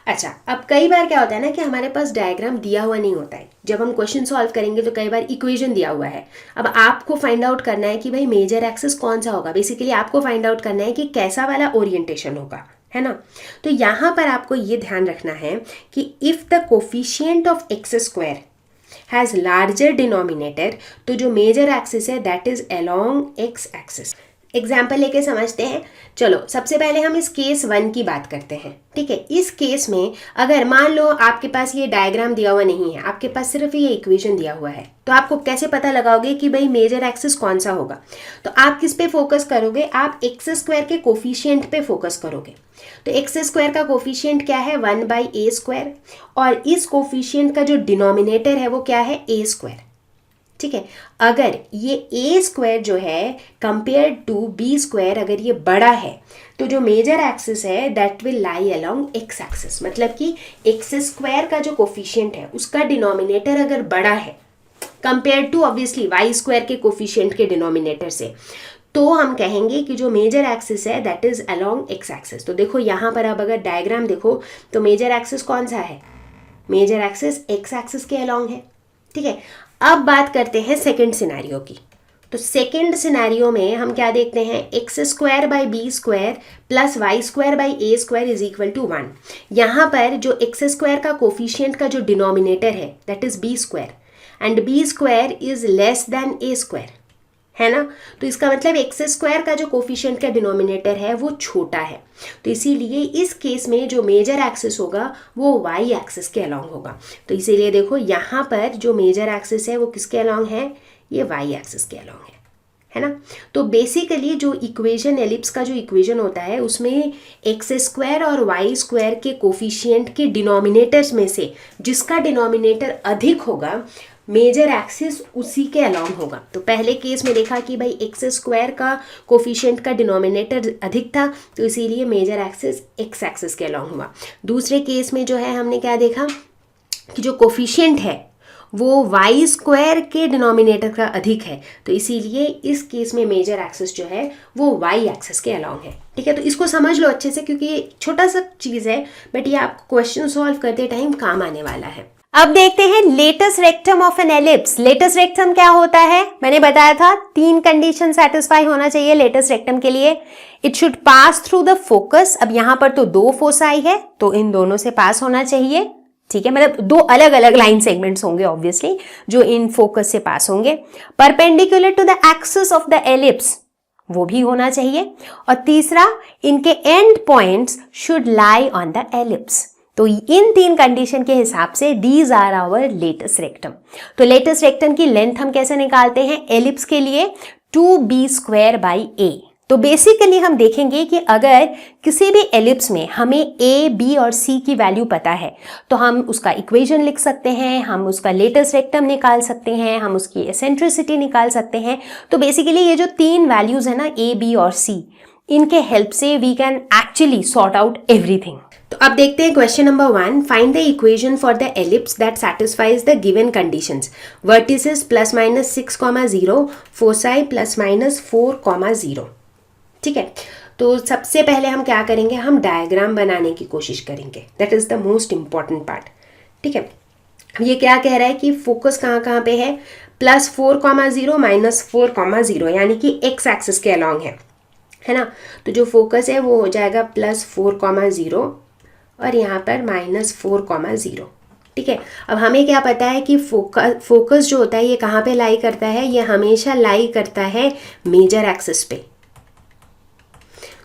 अच्छा अब कई बार क्या होता है ना कि हमारे पास डायग्राम दिया हुआ नहीं होता है, जब हम क्वेश्चन सॉल्व करेंगे तो कई बार इक्वेशन दिया हुआ है। अब आपको फाइंड आउट करना है कि भाई मेजर एक्सिस कौन सा होगा, बेसिकली आपको फाइंड आउट करना है कि कैसा वाला ओरिएंटेशन होगा, है ना। तो यहाँ पर आपको ये ध्यान रखना है कि if the coefficient of x² has larger denominator, तो जो मेजर एक्सिस है that is along x axis. Example लेके समझते हैं। चलो सबसे पहले हम इस केस 1 की बात करते हैं, ठीक है। इस केस में अगर मान लो आपके पास ये डायग्राम दिया हुआ नहीं है, आपके पास सिर्फ ये इक्वेशन दिया हुआ है, तो आपको कैसे पता लगाओगे कि भाई मेजर एक्सिस कौन सा होगा। तो आप किस पे फोकस करोगे, आप x² के कोफिशिएंट पे फोकस करोगे। तो x² का कोफिशिएंट क्या है 1/a², और इस कोफिशिएंट का जो डिनोमिनेटर है वो क्या है a², ठीक है। अगर ये a² जो है कंपेयर टू b², अगर ये बड़ा है तो जो मेजर एक्सिस है that will lie along x axis, मतलब कि x² का जो कोफिशिएंट है उसका डिनोमिनेटर अगर बड़ा है compare to obviously y square के कोफिशिएंट के डिनोमिनेटर से, तो हम कहेंगे कि जो मेजर एक्सिस है that is along x axis. तो देखो यहाँ पर अब अगर डायग्राम देखो तो मेजर एक्सिस कौन सा है, मेजर एक्सिस एक्स एक्सिस के अलोंग है, ठीक है। अब बात करते हैं सेकंड सिनेरियो की। तो सेकंड सिनेरियो में हम क्या देखते हैं, x square by b square plus y square by a square is equal to 1। यहाँ पर जो एक्स स्क्वायर का कोफिशिएंट का जो डिनोमिनेटर है that is b square and b square is less than a square, है ना। तो इसका मतलब एक्स स्क्वायर का जो कोफिशिएंट का डिनोमिनेटर है वो छोटा है, तो इसीलिए इस केस में जो मेजर एक्सिस होगा वो वाई एक्सिस के अलोंग होगा। तो इसीलिए देखो यहाँ पर जो मेजर एक्सिस है वो किसके अलोंग है, ये वाई एक्सिस के अलोंग है ना। तो बेसिकली जो इक्वेशन एलिप्स का जो इक्वेशन होता है उसमें एक्स स्क्वायर और वाई स्क्वायर के कोफिशिएंट के डिनोमिनेटर्स में से जिसका डिनोमिनेटर अधिक होगा मेजर एक्सिस उसी के अलोंग होगा। तो पहले केस में देखा कि भाई एक्स स्क्वायर का कोफिशिएंट का डिनोमिनेटर अधिक था तो इसीलिए मेजर एक्सिस एक्स एक्सिस के अलोंग हुआ। दूसरे केस में जो है हमने क्या देखा कि जो कोफिशिएंट है वो वाई स्क्वायर के डिनोमिनेटर का अधिक है, तो इसीलिए इस केस में मेजर एक्सिस जो है वो वाई एक्सिस के अलोंग है, ठीक है। तो इसको समझ लो अच्छे से क्योंकि ये छोटा सा चीज़ है बट ये आपको क्वेश्चन सॉल्व करते टाइम काम आने वाला है। अब देखते हैं latus rectum of an ellipse. Latus rectum क्या होता है, मैंने बताया था 3 कंडीशन सेटिस्फाई होना चाहिए लेटस रेक्टम के लिए। It should pass through the focus. अब यहाँ पर तो 2 फोसाई है तो इन दोनों से पास होना चाहिए, ठीक है। मतलब 2 अलग अलग लाइन सेगमेंट्स होंगे ऑब्वियसली जो इन फोकस से पास होंगे। Perpendicular to the axis of the ellipse वो भी होना चाहिए। और तीसरा इनके end points should lie on the ellipse. तो इन 3 कंडीशन के हिसाब से these are our latus rectum. तो लेटस रेक्टम की लेंथ हम कैसे निकालते हैं, एलिप्स के लिए 2b स्क्वायर बाई a। तो बेसिकली हम देखेंगे कि अगर किसी भी एलिप्स में हमें a, b और c की वैल्यू पता है तो हम उसका इक्वेशन लिख सकते हैं, हम उसका लेटस रेक्टम निकाल सकते हैं, हम उसकी एसेंट्रिसिटी निकाल सकते हैं। तो बेसिकली ये जो 3 वैल्यूज है ना a, b और c, इनके हेल्प से we can actually sort out everything. तो अब देखते हैं question number 1। Find the equation for the ellipse that satisfies the given conditions. Vertices ±6,0, foci ±4,0। ठीक है, तो सबसे पहले हम क्या करेंगे, हम डायग्राम बनाने की कोशिश करेंगे। That is the most important part. ठीक है, ये क्या कह रहा है कि फोकस कहाँ कहाँ पे है, +4,0 -4,0 यानी कि एक्स एक्सिस के अलॉन्ग है ना। तो जो फोकस है वो हो जाएगा +4,0 और यहाँ पर -4,0। ठीक है, अब हमें क्या पता है कि फोकस जो होता है ये कहाँ पे लाई करता है, ये हमेशा लाई करता है मेजर एक्सिस पे।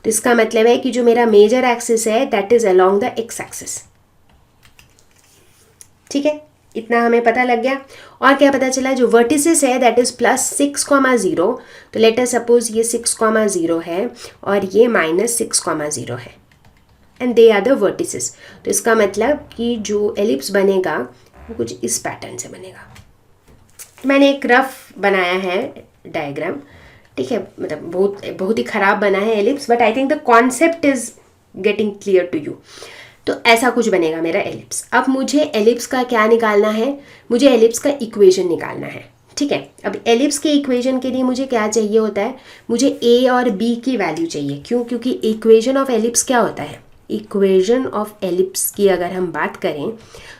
तो इसका मतलब है कि जो मेरा मेजर एक्सिस है that is along the x axis. ठीक है, इतना हमें पता लग गया। और क्या पता चला, जो वर्टिसेस है दैट इज +6,0। तो लेट अस सपोज ये 6,0 है और ये -6,0 है and they are the vertices. तो इसका मतलब कि जो एलिप्स बनेगा वो कुछ इस पैटर्न से बनेगा। मैंने एक रफ बनाया है डायग्राम, ठीक है, मतलब बहुत ही खराब बना है ellipse, but I think the concept is getting clear to you. तो ऐसा कुछ बनेगा मेरा एलिप्स। अब मुझे एलिप्स का क्या निकालना है, मुझे एलिप्स का इक्वेशन निकालना है। ठीक है, अब एलिप्स के इक्वेशन के लिए मुझे क्या चाहिए होता है, मुझे ए और बी की वैल्यू चाहिए। क्यों? क्योंकि इक्वेशन ऑफ एलिप्स क्या होता है, इक्वेशन ऑफ एलिप्स की अगर हम बात करें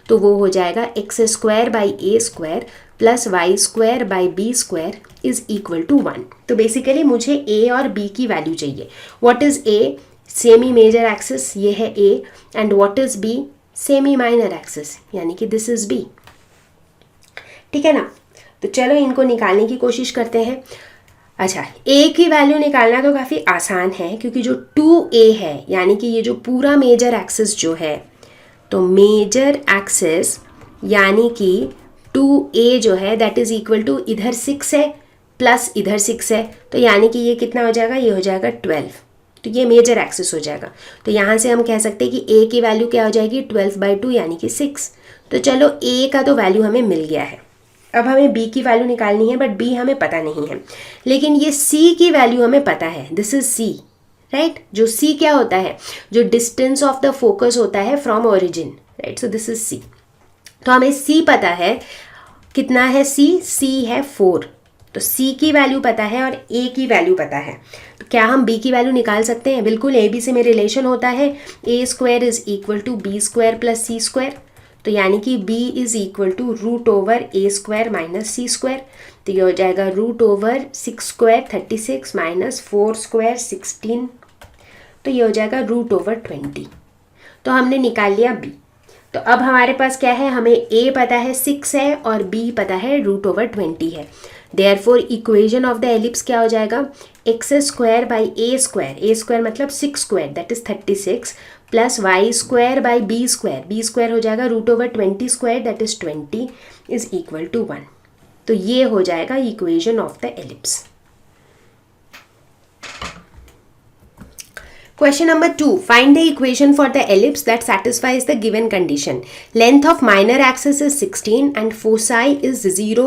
तो वो हो जाएगा x² by a² plus y² by b² is equal to 1। तो बेसिकली मुझे a और b की वैल्यू चाहिए। What is a, semi major axis, ये है a, and what is b, semi minor axis, यानी कि दिस इज b। ठीक है ना, तो चलो इनको निकालने की कोशिश करते हैं। अच्छा, a की वैल्यू निकालना तो काफ़ी आसान है क्योंकि जो 2a है यानी कि ये जो पूरा मेजर एक्सिस जो है, तो मेजर एक्सिस यानी कि 2a जो है दैट इज इक्वल टू इधर 6 है प्लस इधर 6 है, तो यानी कि ये कितना हो जाएगा, ये हो जाएगा 12। तो ये मेजर एक्सिस हो जाएगा। तो यहाँ से हम कह सकते हैं कि a की वैल्यू क्या हो जाएगी, 12/2 यानी कि 6। तो चलो a का तो वैल्यू हमें मिल गया है। अब हमें b की वैल्यू निकालनी है, बट b हमें पता नहीं है, लेकिन ये c की वैल्यू हमें पता है। This is c, right. जो c क्या होता है, जो डिस्टेंस ऑफ द फोकस होता है from origin, right. So this is c। तो हमें c पता है कितना है c है 4, तो c की वैल्यू पता है और a की वैल्यू पता है, तो क्या हम b की वैल्यू निकाल सकते हैं? बिल्कुल, a b से में रिलेशन होता है, a square is equal to b square plus c square, तो यानी कि b is equal to root over a square minus c square, तो ये हो जाएगा root over 6 square 36 minus 4 square 16, तो ये हो जाएगा रूट ओवर 20। तो हमने निकाल लिया b। तो अब हमारे पास क्या है, हमें a पता है 6 है और b पता है रूट ओवर 20 है। Therefore equation of the ellipse क्या हो जाएगा, x square by a square मतलब 6 square that is 36 plus y square by b square हो जाएगा root over 20 square that is 20 is equal to 1। तो ये हो जाएगा इक्वेशन ऑफ द एलिप्स। Question number 2. Find the equation for the ellipse that satisfies the given condition. Length of minor axis is 16 and foci is 0,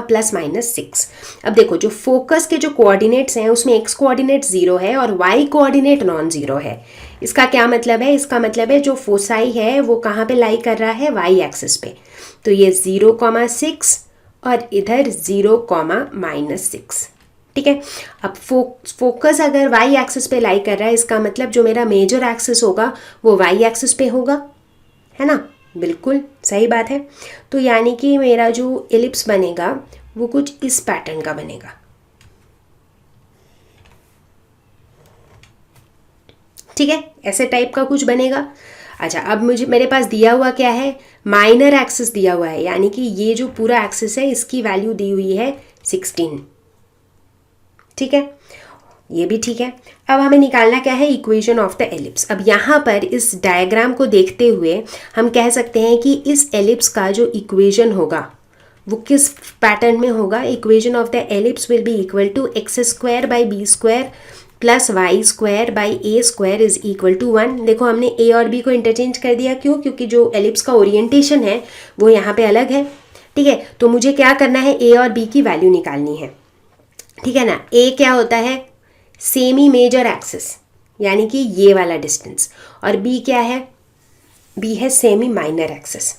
plus minus 6. अब देखो, जो फोकस के जो कोऑर्डिनेट्स हैं उसमें x कोऑर्डिनेट 0 है और y कोऑर्डिनेट नॉन जीरो है। इसका क्या मतलब है? इसका मतलब है जो फोसाई है वो कहाँ पे लाई कर रहा है, y एक्सिस पे। तो ये 0, 6 और इधर 0, -6। ठीक है। अब फोकस अगर y एक्सिस पे लाई कर रहा है, इसका मतलब जो मेरा मेजर एक्सिस होगा वो y एक्सिस पे होगा, है ना? बिल्कुल सही बात है। तो यानी कि मेरा जो एलिप्स बनेगा वो कुछ इस पैटर्न का बनेगा। ठीक है, ऐसे टाइप का कुछ बनेगा। अच्छा, अब मेरे पास दिया हुआ क्या है, माइनर एक्सिस दिया हुआ है, यानी कि ये जो पूरा एक्सिस है इसकी वैल्यू दी हुई है 16। ठीक है, ये भी ठीक है। अब हमें निकालना क्या है, इक्वेशन ऑफ द एलिप्स। अब यहाँ पर इस डायग्राम को देखते हुए हम कह सकते हैं कि इस एलिप्स का जो इक्वेशन होगा वो किस पैटर्न में होगा। Equation of the ellipse will be equal to x square by b square plus y square by a square is equal to 1। देखो, हमने ए और बी को इंटरचेंज कर दिया। क्यों? क्योंकि जो एलिप्स का ओरिएंटेशन है वो यहाँ पे अलग है। ठीक है, तो मुझे क्या करना है, ए और बी की वैल्यू निकालनी है। ठीक है ना। ए क्या होता है, सेमी मेजर एक्सिस, यानी कि ये वाला डिस्टेंस, और बी क्या है, बी है सेमी माइनर एक्सिस,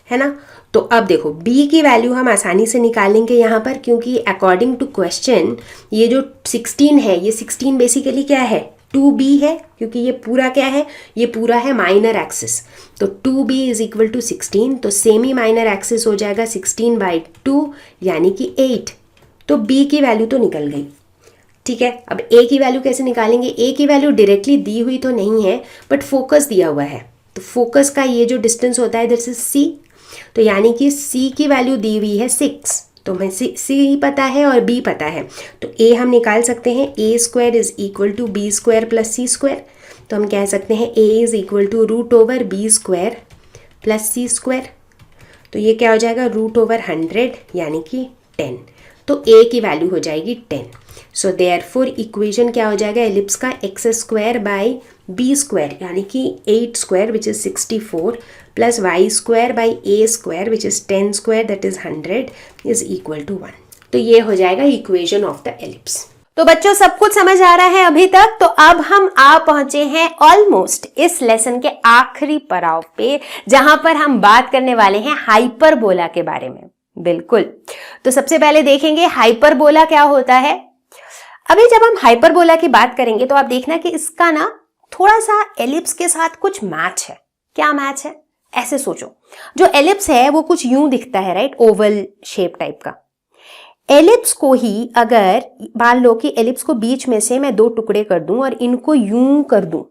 है ना। तो अब देखो, बी की वैल्यू हम आसानी से निकालेंगे यहाँ पर, क्योंकि अकॉर्डिंग टू क्वेश्चन ये जो 16 है, ये 16 बेसिकली क्या है, 2b है, क्योंकि ये पूरा क्या है, ये पूरा है माइनर एक्सिस। तो 2b इज इक्वल टू 16, तो सेमी माइनर एक्सिस हो जाएगा 16/2 यानी कि 8। तो b की वैल्यू तो निकल गई। ठीक है, अब a की वैल्यू कैसे निकालेंगे? a की वैल्यू डायरेक्टली दी हुई तो नहीं है, बट फोकस दिया हुआ है, तो फोकस का ये जो डिस्टेंस होता है दिस इज c, तो यानी कि c की वैल्यू दी हुई है 6, तो हमें c पता है और b पता है, तो a हम निकाल सकते हैं, a square is equal to b square plus c square. तो हम कह सकते हैं a is equal to root over b square plus c square, तो ये क्या हो जाएगा, रूट ओवर 100 यानी कि 10। तो a की वैल्यू हो जाएगी 10। सो देयरफॉर इक्वेशन क्या हो जाएगा एलिप्स का, x square by b square यानी कि 8 square which is 64 plus y square by a square which is 10 square that is 100 is equal to 1। तो ये हो जाएगा इक्वेशन ऑफ द एलिप्स। तो बच्चों, सब कुछ समझ आ रहा है अभी तक? तो अब हम आ पहुंचे हैं ऑलमोस्ट इस लेसन के आखिरी पड़ाव पे, जहां पर हम बात करने वाले हैं हाइपरबोला के बारे में। बिल्कुल, तो सबसे पहले देखेंगे हाइपरबोला क्या होता है। अभी जब हम हाइपरबोला की बात करेंगे तो आप देखना कि इसका ना थोड़ा सा एलिप्स के साथ कुछ मैच है। क्या मैच है? ऐसे सोचो, जो एलिप्स है वो कुछ यूं दिखता है, राइट, ओवल शेप टाइप का। एलिप्स को ही अगर मान लो कि एलिप्स को बीच में से मैं 2 टुकड़े कर दूं और इनको यूं कर दूं,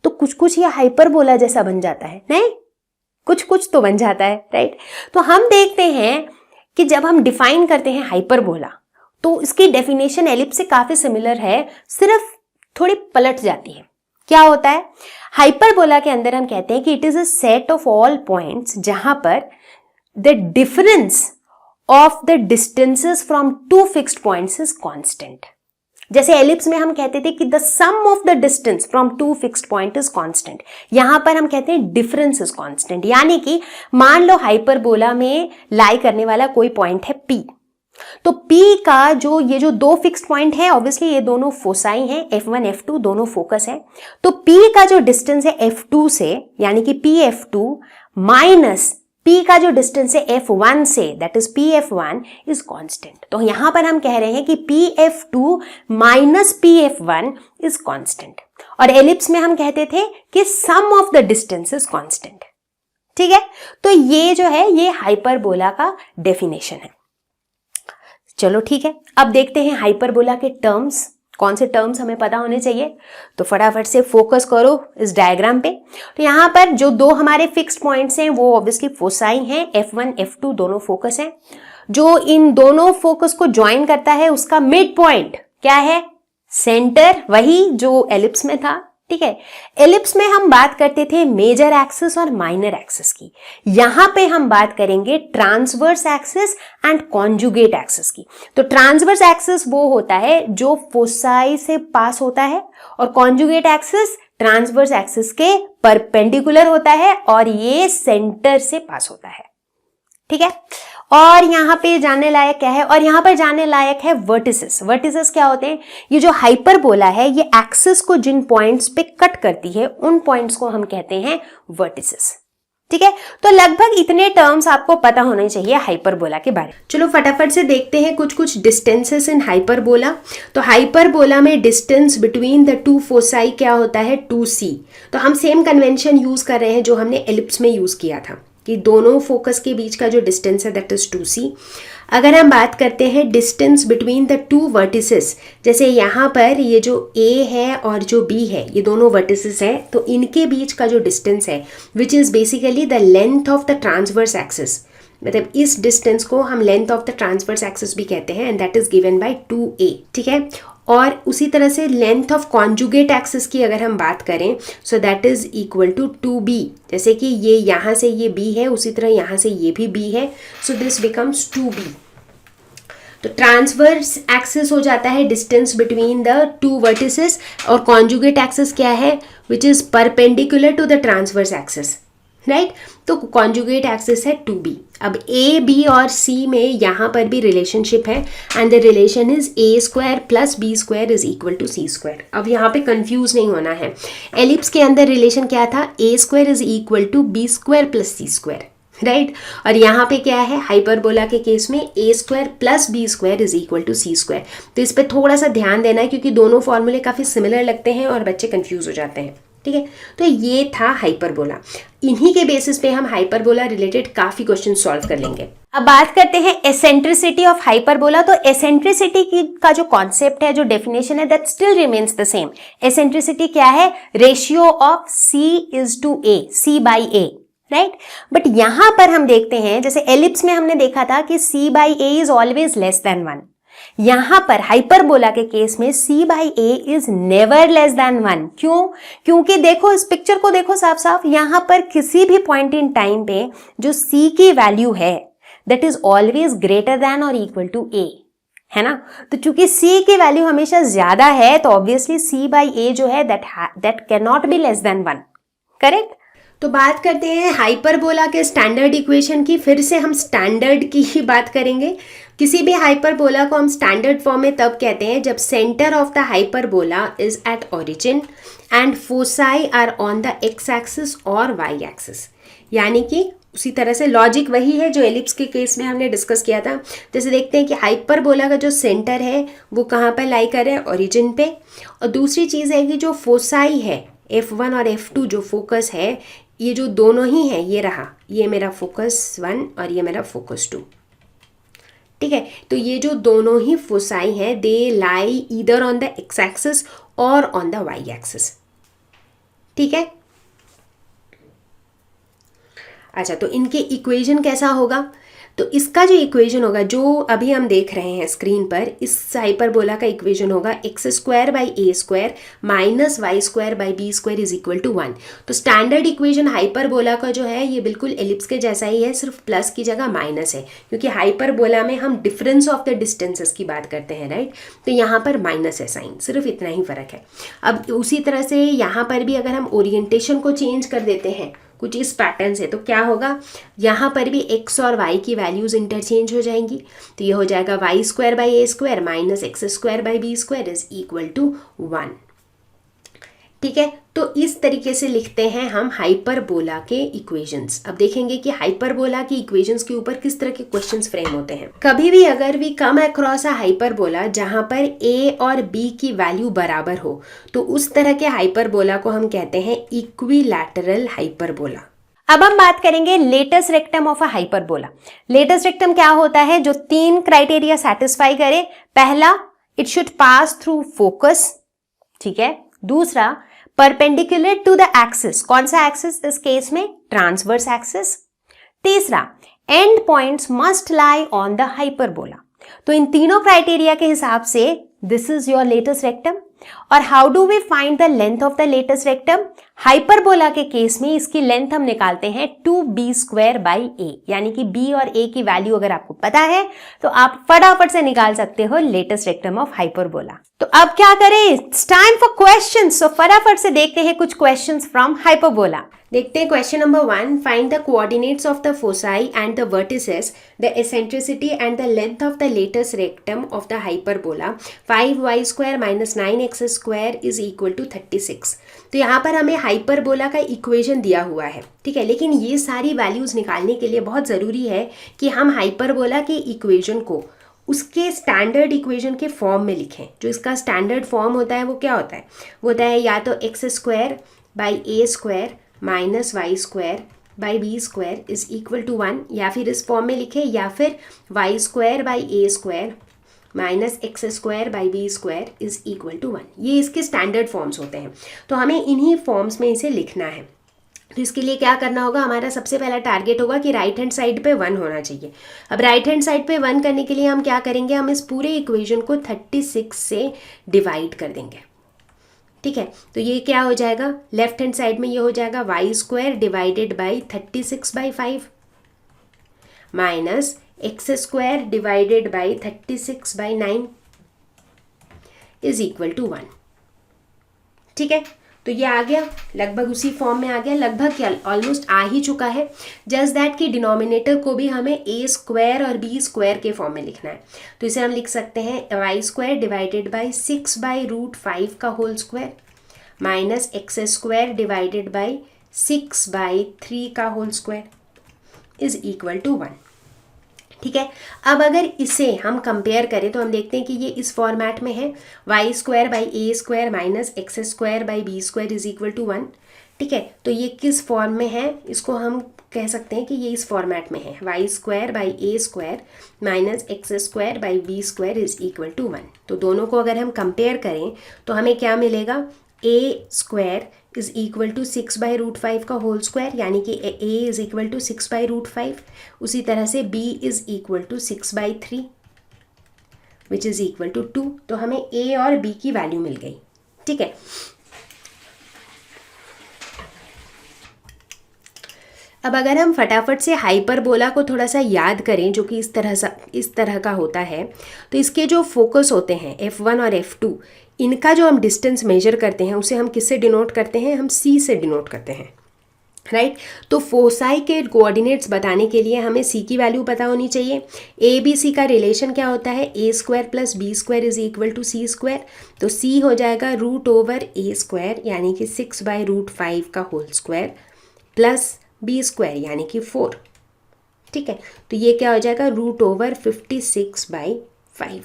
तो कुछ कुछ ये हाइपरबोला जैसा बन जाता है, नहीं? कुछ कुछ तो बन जाता है, राइट। तो हम देखते हैं कि जब हम डिफाइन करते हैं हाइपरबोला, तो इसकी डेफिनेशन एलिप्स से काफी सिमिलर है, सिर्फ थोड़ी पलट जाती है। क्या होता है? हाइपरबोला के अंदर हम कहते हैं कि it is a set of all points जहां पर the difference of the distances from 2 fixed points is constant. जैसे एलिप्स में हम कहते थे कि the sum of the distance from 2 fixed point is constant, यहां पर हम कहते हैं डिफरेंस इज कांस्टेंट। यानी कि मान लो हाइपरबोला में लाई करने वाला कोई पॉइंट है P, तो P का ये जो 2 फिक्स्ड पॉइंट है, ऑब्वियसली ये दोनों फोसाई हैं, F1 F2 दोनों फोकस है, तो P का जो डिस्टेंस है F2 से, यानी कि PF2 माइनस P का जो डिस्टेंस है F1 से, that is PF1 is constant. तो यहां पर हम कह रहे हैं कि PF2 minus PF1 is constant. और एलिप्स में हम कहते थे कि sum of the distance is constant. ठीक है, तो ये जो है ये हाइपरबोला का डेफिनेशन है। चलो ठीक है, अब देखते हैं हाइपरबोला के टर्म्स। कौन से टर्म्स हमें पता होने चाहिए, तो फटाफट से फोकस करो इस डायग्राम पे। तो यहां पर जो दो हमारे फिक्स्ड पॉइंट्स हैं वो ऑब्वियसली फोसाई हैं, F1 F2 दोनों फोकस हैं। जो इन दोनों फोकस को ज्वाइन करता है उसका मिड पॉइंट क्या है, सेंटर, वही जो एलिप्स में था। ठीक है, एलिप्स में हम बात करते थे मेजर एक्सिस और माइनर एक्सिस की, यहां पे हम बात करेंगे transverse axis and conjugate axis की। तो ट्रांसवर्स एक्सिस वो होता है जो फोसाई से पास होता है, और कॉन्जुगेट एक्सिस ट्रांसवर्स एक्सिस के परपेंडिकुलर होता है, और ये सेंटर से पास होता है। ठीक है, और यहां पे जाने लायक क्या है, और यहां पर जाने लायक है वर्टिसेस। वर्टिसेस क्या होते हैं, ये जो हाइपरबोला है ये एक्सिस को जिन पॉइंट्स पे कट करती है उन पॉइंट्स को हम कहते हैं वर्टिसेस। ठीक है, तो लगभग इतने टर्म्स आपको पता होने चाहिए हाइपरबोला के बारे में। चलो फटाफट से देखते हैं कुछ डिस्टेंसेस इन हाइपरबोला। तो हाइपरबोला में distance between the two foci क्या होता है, 2c। तो हम सेम कन्वेंशन यूज कर रहे हैं जो हमने एलिप्स में यूज किया था कि दोनों फोकस के बीच का जो डिस्टेंस है दैट इज 2c। अगर हम बात करते हैं distance between the two vertices, जैसे यहाँ पर ये जो A है और जो B है ये दोनों वर्टिसेस है, तो इनके बीच का जो डिस्टेंस है which is basically the length of the transverse axis, मतलब इस डिस्टेंस को हम length of the transverse axis भी कहते हैं, and that is given by 2a। ठीक है, और उसी तरह से लेंथ ऑफ कॉन्जुगेट एक्सिस की अगर हम बात करें so that is equal to 2b। जैसे कि ये यहाँ से ये b है, उसी तरह यहाँ से ये भी b है, सो दिस बिकम्स 2b। तो ट्रांसवर्स एक्सिस हो जाता है distance between the two vertices, और कॉन्जुगेट एक्सिस क्या है, which is perpendicular to the transverse axis, right. तो कॉन्जुगेट एक्सिस है 2b। अब a, b और c में यहाँ पर भी रिलेशनशिप है, and the relation is a² plus b² is equal to c²। अब यहाँ पे कंफ्यूज नहीं होना है, एलिप्स के अंदर रिलेशन क्या था, a² is equal to b² plus c², right. और यहाँ पे क्या है, हाइपरबोला के केस में a² plus b² is equal to c²। तो इस पर थोड़ा सा ध्यान देना है क्योंकि दोनों फॉर्मूले काफ़ी सिमिलर लगते हैं और बच्चे कंफ्यूज हो जाते हैं। ठीक है, तो ये था हाइपरबोला। इन्हीं के बेसिस पे हम हाइपरबोला रिलेटेड काफी क्वेश्चन सॉल्व कर लेंगे। अब बात करते हैं एसेंट्रिसिटी ऑफ हाइपरबोला। तो एसेंट्रिसिटी का जो कॉन्सेप्ट है, जो डेफिनेशन है, that still remains the same. Eccentricity क्या है, ratio of c is to a, c/a, right. But यहां पर हम देखते हैं, जैसे एलिप्स में हमने देखा था कि c/a is always less than 1। यहां पर हाइपरबोला के केस में c/a is never less than 1। क्यों? क्योंकि देखो इस पिक्चर को देखो साफ साफ, यहां पर किसी भी पॉइंट इन टाइम पे जो c की वैल्यू है that is always greater then और इक्वल टू a, है ना। तो चूंकि c की वैल्यू हमेशा ज्यादा है तो ऑब्वियसली c/a जो है that can not be less than 1, correct. तो बात करते हैं हाइपरबोला के स्टैंडर्ड इक्वेशन की। फिर से हम स्टैंडर्ड की ही बात करेंगे। किसी भी हाइपरबोला को हम स्टैंडर्ड फॉर्म में तब कहते हैं जब centre of the hyperbola is at origin and foci are on the x axis और वाई एक्सिस। यानी कि उसी तरह से लॉजिक वही है जो एलिप्स के केस में हमने डिस्कस किया था। जैसे देखते हैं कि हाइपरबोला का जो सेंटर है वो कहाँ पर लाई कर रहा है, ओरिजिन पे। और दूसरी चीज़ है कि जो फोसाई है F1 और F2 जो फोकस है, ये जो दोनों ही है, ये रहा, ये मेरा फोकस 1 और ये मेरा फोकस 2। ठीक है, तो ये जो दोनों ही फोसाई हैं they lie either on the x axis और ऑन द वाई एक्सिस। ठीक है, अच्छा, तो इनके इक्वेशन कैसा होगा, तो इसका जो इक्वेशन होगा जो अभी हम देख रहे हैं स्क्रीन पर, इस हाइपरबोला का इक्वेशन होगा x² - y² - b² is equal to 1। तो स्टैंडर्ड इक्वेशन हाइपरबोला का जो है ये बिल्कुल एलिप्स के जैसा ही है, सिर्फ प्लस की जगह माइनस है, क्योंकि हाइपरबोला में हम डिफरेंस ऑफ द डिस्टेंसेस की बात करते हैं, राइट। तो यहाँ पर माइनस है साइन, सिर्फ इतना ही फर्क है। अब उसी तरह से यहाँ पर भी अगर हम ओरिएंटेशन को चेंज कर देते हैं कुछ इस पैटर्न से, तो क्या होगा, यहाँ पर भी x और y की वैल्यूज इंटरचेंज हो जाएंगी। तो ये हो जाएगा y² - a² - x² - b² is equal to 1। ठीक है, तो इस तरीके से लिखते हैं हम हाइपरबोला के इक्वेशंस। अब देखेंगे कि हाइपरबोला की इक्वेशंस के ऊपर किस तरह के क्वेश्चंस फ्रेम होते हैं। कभी भी अगर we come across a hyperbola जहां पर a और b की वैल्यू बराबर हो, तो उस तरह के हाइपरबोला को हम कहते हैं इक्विलैटरल हाइपरबोला। अब हम बात करेंगे latus rectum of a hyperbola. Latus rectum क्या होता है? जो 3 क्राइटेरिया सेटिस्फाई करे। पहला, it should pass through focus, ठीक है। दूसरा, परपेंडिकुलर टू द एक्सिस। कौन सा एक्सिस इस केस में? Transverse axis. तीसरा, end points must lie on the hyperbola. तो इन तीनों क्राइटेरिया के हिसाब से this is your latus rectum. और how do we find the length of the latus rectum? Hyperbola के केस में इसकी लेंथ हम निकालते हैं 2b²/a, यानी कि b और a की वैल्यू अगर आपको पता है तो आप फटाफट से निकाल सकते हो लेटस रेक्टम ऑफ हाइपरबोला। तो अब क्या करें? It's time for questions. So फटाफट से देखते हैं कुछ क्वेश्चंस फ्रॉम हाइपरबोला। देखते हैं question number 1, find the coordinates of the foci and the vertices, the eccentricity and the length of the latus rectum of the hyperbola 5y² - 9x² is equal to 36। तो यहाँ पर हमें हाइपरबोला का इक्वेशन दिया हुआ है, ठीक है। लेकिन ये सारी वैल्यूज निकालने के लिए बहुत ज़रूरी है कि हम हाइपरबोला के इक्वेशन को उसके स्टैंडर्ड इक्वेशन के फॉर्म में लिखें। जो इसका स्टैंडर्ड फॉर्म होता है वो क्या होता है? वो होता है या तो x²/a² minus y²/b² is equal to 1, या फिर इस फॉर्म में लिखें, या फिर y²/a² minus x²/b² is equal to 1। ये इसके स्टैंडर्ड फॉर्म्स होते हैं, तो हमें इन्हीं फॉर्म्स में इसे लिखना है। तो इसके लिए क्या करना होगा? हमारा सबसे पहला टारगेट होगा कि राइट हैंड साइड पे 1 होना चाहिए। अब राइट हैंड साइड पे 1 करने के लिए हम क्या करेंगे? हम इस पूरे इक्वेशन को 36 से डिवाइड कर देंगे, ठीक है। तो ये क्या हो जाएगा? लेफ्ट हैंड साइड में ये हो जाएगा y² divided by 36/5 minus x² divided by 36/9 is equal to 1, ठीक है। तो ये आ गया, लगभग उसी फॉर्म में आ गया, लगभग क्या ऑलमोस्ट आ ही चुका है। जस्ट दैट कि डिनोमिनेटर को भी हमें a² और b² के फॉर्म में लिखना है। तो इसे हम लिख सकते हैं y² डिवाइडेड बाई 6/√5 का whole square minus x² divided by 6/3 का whole square is equal to 1, ठीक है। अब अगर इसे हम कंपेयर करें तो हम देखते हैं कि ये इस फॉर्मेट में है, y²/a² minus x²/b² is equal to 1, ठीक है। तो ये किस फॉर्म में है? इसको हम कह सकते हैं कि ये इस फॉर्मेट में है, y²/a² minus x²/b² is equal to 1। तो दोनों को अगर हम कंपेयर करें तो हमें क्या मिलेगा? a² इज इक्वल टू 6/√5 का होल स्क्वायर, यानी कि a इज इक्वल टू 6/√5। उसी तरह से b is equal to 6/3 which is equal to 2। तो हमें a और b की वैल्यू मिल गई, ठीक है। अब अगर हम फटाफट से हाइपरबोला को थोड़ा सा याद करें, जो कि इस तरह का होता है, तो इसके जो फोकस होते हैं f1 और f2, इनका जो हम डिस्टेंस मेजर करते हैं उसे हम किससे डिनोट करते हैं? हम c से डिनोट करते हैं, राइट। तो फोसाई के कोऑर्डिनेट्स बताने के लिए हमें c की वैल्यू पता होनी चाहिए। a b c का रिलेशन क्या होता है? a² plus b² is equal to c²। तो c हो जाएगा √a², यानी कि 6/√5 का होल स्क्वायर प्लस b² यानी कि 4, ठीक है। तो ये क्या हो जाएगा? √56/5।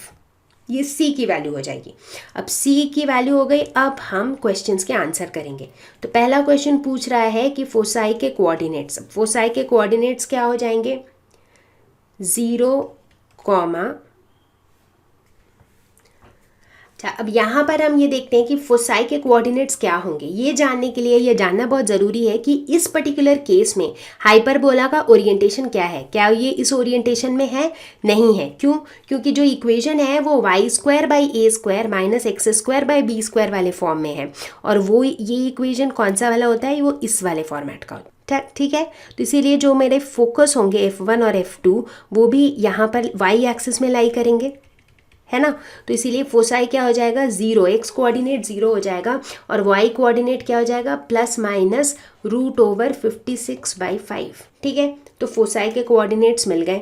ये c की वैल्यू हो जाएगी। अब c की वैल्यू हो गई, अब हम क्वेश्चंस के आंसर करेंगे। तो पहला क्वेश्चन पूछ रहा है कि फोसाई के कोऑर्डिनेट्स। फोसाई के कोऑर्डिनेट्स क्या हो जाएंगे? 0, अच्छा, अब यहाँ पर हम ये देखते हैं कि फोसाई के कोऑर्डिनेट्स क्या होंगे। ये जानने के लिए ये जानना बहुत ज़रूरी है कि इस पर्टिकुलर केस में हाइपरबोला का ओरिएंटेशन क्या है। क्या ये इस ओरिएंटेशन में है? नहीं है। क्यों? क्योंकि जो इक्वेशन है वो y²/a² माइनस x²/b² वाले फॉर्म में है, और वो ये इक्वेशन कौन सा वाला होता है? वो इस वाले फॉर्मेट का, ठीक है। तो इसीलिए जो मेरे फोकस होंगे f1 और f2 वो भी यहाँ पर y एक्सिस में लाई करेंगे, है ना। तो इसीलिए फोसाई क्या हो जाएगा? 0, x कोऑर्डिनेट 0 हो जाएगा, और y कोऑर्डिनेट क्या हो जाएगा? +- √56/5, ठीक है। तो फोसाई के कोऑर्डिनेट्स मिल गए।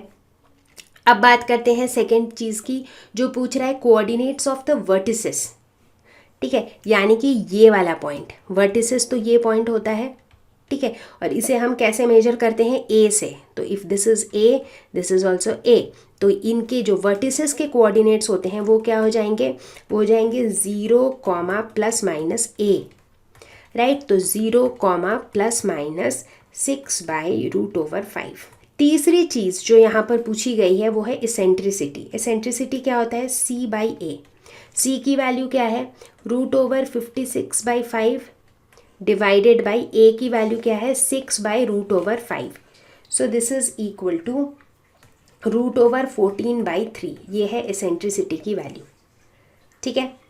अब बात करते हैं सेकेंड चीज़ की, जो पूछ रहा है कोऑर्डिनेट्स ऑफ द वर्टिसेस, ठीक है, यानी कि ये वाला पॉइंट, वर्टिसेस तो ये पॉइंट होता है, ठीक है, और इसे हम कैसे मेजर करते हैं, ए से, तो if this is a, this is also a, तो इनके जो वर्टिसेस के कोऑर्डिनेट्स होते हैं वो क्या हो जाएंगे, वो हो जाएंगे 0, प्लस माइनस ए, राइट, तो 0, प्लस माइनस 6/√5। तीसरी चीज़ जो यहाँ पर पूछी गई है वो है इसेंट्रिसिटी। इसेंट्रिसिटी क्या होता है, c/a। c की वैल्यू क्या है, √56/5 डिवाइडेड बाई a की वैल्यू क्या है, 6/√5। So this is equal to √14/3। ये है इसेंट्रिसिटी की वैल्यू, ठीक है।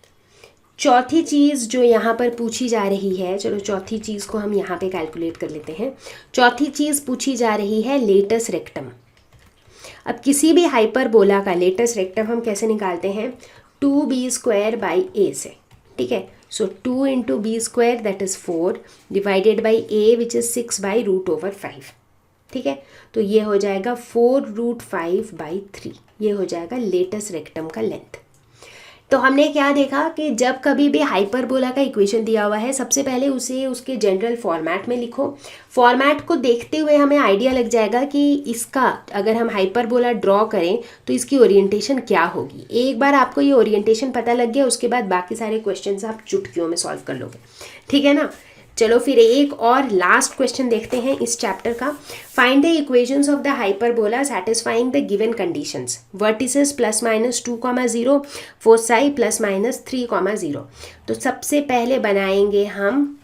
चौथी चीज़ जो यहाँ पर पूछी जा रही है, चलो चौथी चीज़ को हम यहाँ पे कैलकुलेट कर लेते हैं। चौथी चीज़ पूछी जा रही है लेटस रेक्टम। अब किसी भी हाइपरबोला का लेटस रेक्टम हम कैसे निकालते हैं, 2b² से, ठीक है। सो 2 × b² that is 4 divided by a which is 6/√5, ठीक है। तो ये हो जाएगा 4√5/3, ये हो जाएगा लेटस रेक्टम का लेंथ। तो हमने क्या देखा कि जब कभी भी हाइपरबोला का इक्वेशन दिया हुआ है, सबसे पहले उसे उसके जनरल फॉर्मेट में लिखो। फॉर्मेट को देखते हुए हमें आइडिया लग जाएगा कि इसका अगर हम हाइपरबोला ड्रॉ करें तो इसकी ओरिएंटेशन क्या होगी। एक बार आपको ये ओरिएंटेशन पता लग गया, उसके बाद बाकी सारे क्वेश्चंस आप चुटकियों में सॉल्व कर लोगे, ठीक है ना। चलो फिर एक और लास्ट क्वेश्चन देखते हैं इस चैप्टर का। Find the equations of the hyperbola satisfying the given conditions. Vertices ±2,0, foci ±3,0। तो सबसे पहले बनाएंगे हम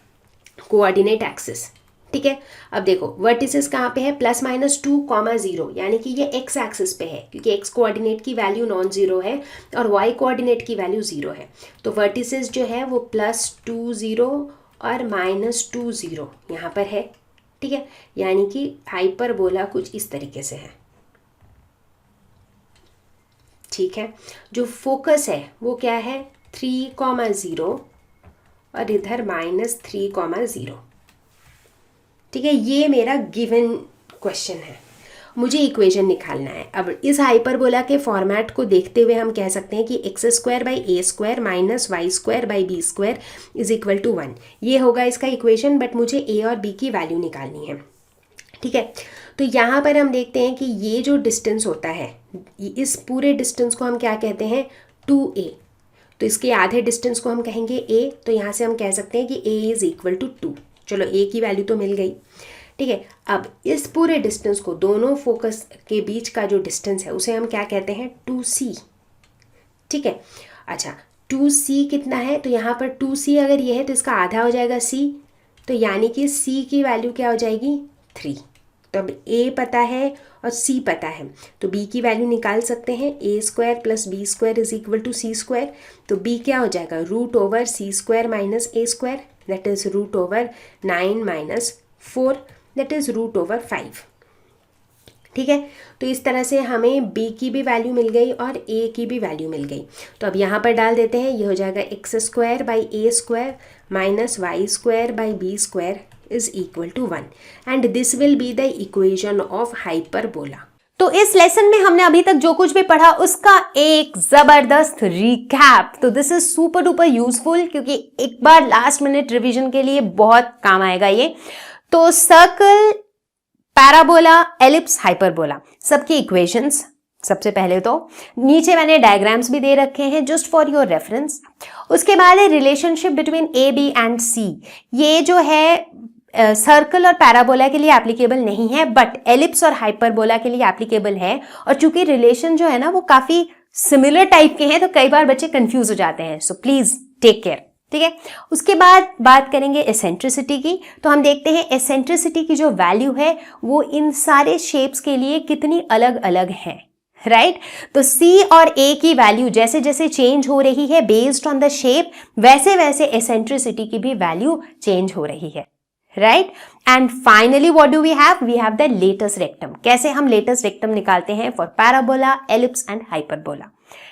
कोऑर्डिनेट एक्सिस, ठीक है। अब देखो वर्टिसेस कहाँ पे है, ±2,0, यानी कि ये एक्स एक्सिस पे है, क्योंकि एक्स कोऑर्डिनेट की वैल्यू नॉन ज़ीरो है और वाई कोऑर्डिनेट की वैल्यू 0 है। तो वर्टिसेस जो है वो +20 और -20 यहाँ पर है, ठीक है। यानी कि हाइपरबोला कुछ इस तरीके से है, ठीक है। जो फोकस है वो क्या है, 3,0 और इधर -3,0, ठीक है। ये मेरा गिवन क्वेश्चन है, मुझे इक्वेशन निकालना है। अब इस हाइपरबोला के फॉर्मेट को देखते हुए हम कह सकते हैं कि x² - y² is equal to 1। ये होगा इसका इक्वेशन, बट मुझे a और b की वैल्यू निकालनी है, ठीक है। तो यहाँ पर हम देखते हैं कि ये जो डिस्टेंस होता है, इस पूरे डिस्टेंस को हम क्या कहते हैं, 2a। तो इसके आधे डिस्टेंस को हम कहेंगे a, तो यहाँ से हम कह सकते हैं कि a इज इक्वल टू 2। चलो a की वैल्यू तो मिल गई, ठीक है। अब इस पूरे डिस्टेंस को, दोनों फोकस के बीच का जो डिस्टेंस है उसे हम क्या कहते हैं, 2c, ठीक है। अच्छा 2c कितना है, तो यहाँ पर 2c अगर ये है तो इसका आधा हो जाएगा c, तो यानी कि c की वैल्यू क्या हो जाएगी, 3। तो अब a पता है और c पता है, तो b की वैल्यू निकाल सकते हैं, a² + b² is equal to c²। तो b क्या हो जाएगा, √c² - a², that is √9 - 4, that is √5, ठीक है। तो इस तरह से हमें b की भी वैल्यू मिल गई और a की भी वैल्यू मिल गई। तो अब यहाँ पर डाल देते हैं, ये हो जाएगा x² - y² - b² is equal to 1, and this will be the equation of hyperbola. तो इस लेसन में हमने अभी तक जो कुछ भी पढ़ा उसका एक जबरदस्त रिकैप। तो this is super duper useful, क्योंकि एक बार लास्ट मिनट रिवीजन के लिए बहुत काम आएगा ये। तो सर्कल, पैराबोला, एलिप्स, हाइपरबोला, सबकी इक्वेशंस सबसे पहले तो नीचे मैंने डायग्राम्स भी दे रखे हैं जस्ट फॉर योर रेफरेंस। उसके बाद है relationship between a, b and c. ये जो है सर्कल और पैराबोला के लिए एप्लीकेबल नहीं है, बट एलिप्स और हाइपरबोला के लिए एप्लीकेबल है। और चूंकि रिलेशन जो है ना वो काफी सिमिलर टाइप के हैं, तो कई बार बच्चे कंफ्यूज हो जाते हैं, सो प्लीज टेक केयर, ठीक है। उसके बाद बात करेंगे एसेंट्रिसिटी की। तो हम देखते हैं एसेंट्रिसिटी की जो वैल्यू है वो इन सारे शेप्स के लिए कितनी अलग अलग है, राइट। तो C और A की वैल्यू जैसे जैसे चेंज हो रही है बेस्ड ऑन द शेप, वैसे वैसे एसेंट्रिसिटी की भी वैल्यू चेंज हो रही है, right. And finally what do we have the latus rectum. कैसे हम लेटस रेक्टम निकालते हैं for parabola, ellipse and hyperbola,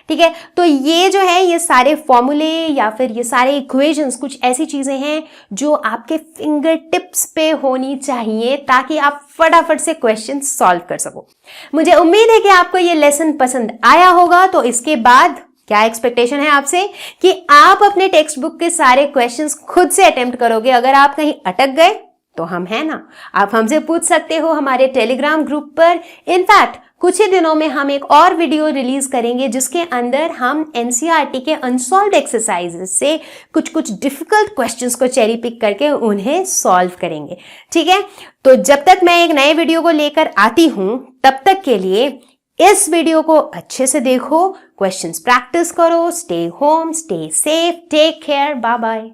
ठीक है। तो ये जो है ये सारे फॉर्मूले या फिर ये सारे इक्वेशंस कुछ ऐसी चीजें हैं जो आपके फिंगर टिप्स पे होनी चाहिए ताकि आप फटाफट से क्वेश्चन सॉल्व कर सको। मुझे उम्मीद है कि आपको ये लेसन पसंद आया होगा। तो इसके बाद क्या एक्सपेक्टेशन है आपसे कि आप अपने टेक्स्ट बुक के सारे क्वेश्चंस खुद से अटेम्प्ट करोगे। अगर आप कहीं अटक गए तो हम हैं ना, आप हमसे पूछ सकते हो हमारे टेलीग्राम ग्रुप पर। इनफैक्ट कुछ ही दिनों में हम एक और वीडियो रिलीज करेंगे जिसके अंदर हम एनसीईआरटी के अनसॉल्व्ड एक्सरसाइजेस से कुछ कुछ डिफिकल्ट क्वेश्चंस को चेरी पिक करके उन्हें सॉल्व करेंगे। ठीक है, तो जब तक मैं एक नए वीडियो को लेकर आती हूं तब तक के लिए इस वीडियो को अच्छे से देखो, क्वेश्चंस प्रैक्टिस करो, stay home, stay safe, take care, bye bye.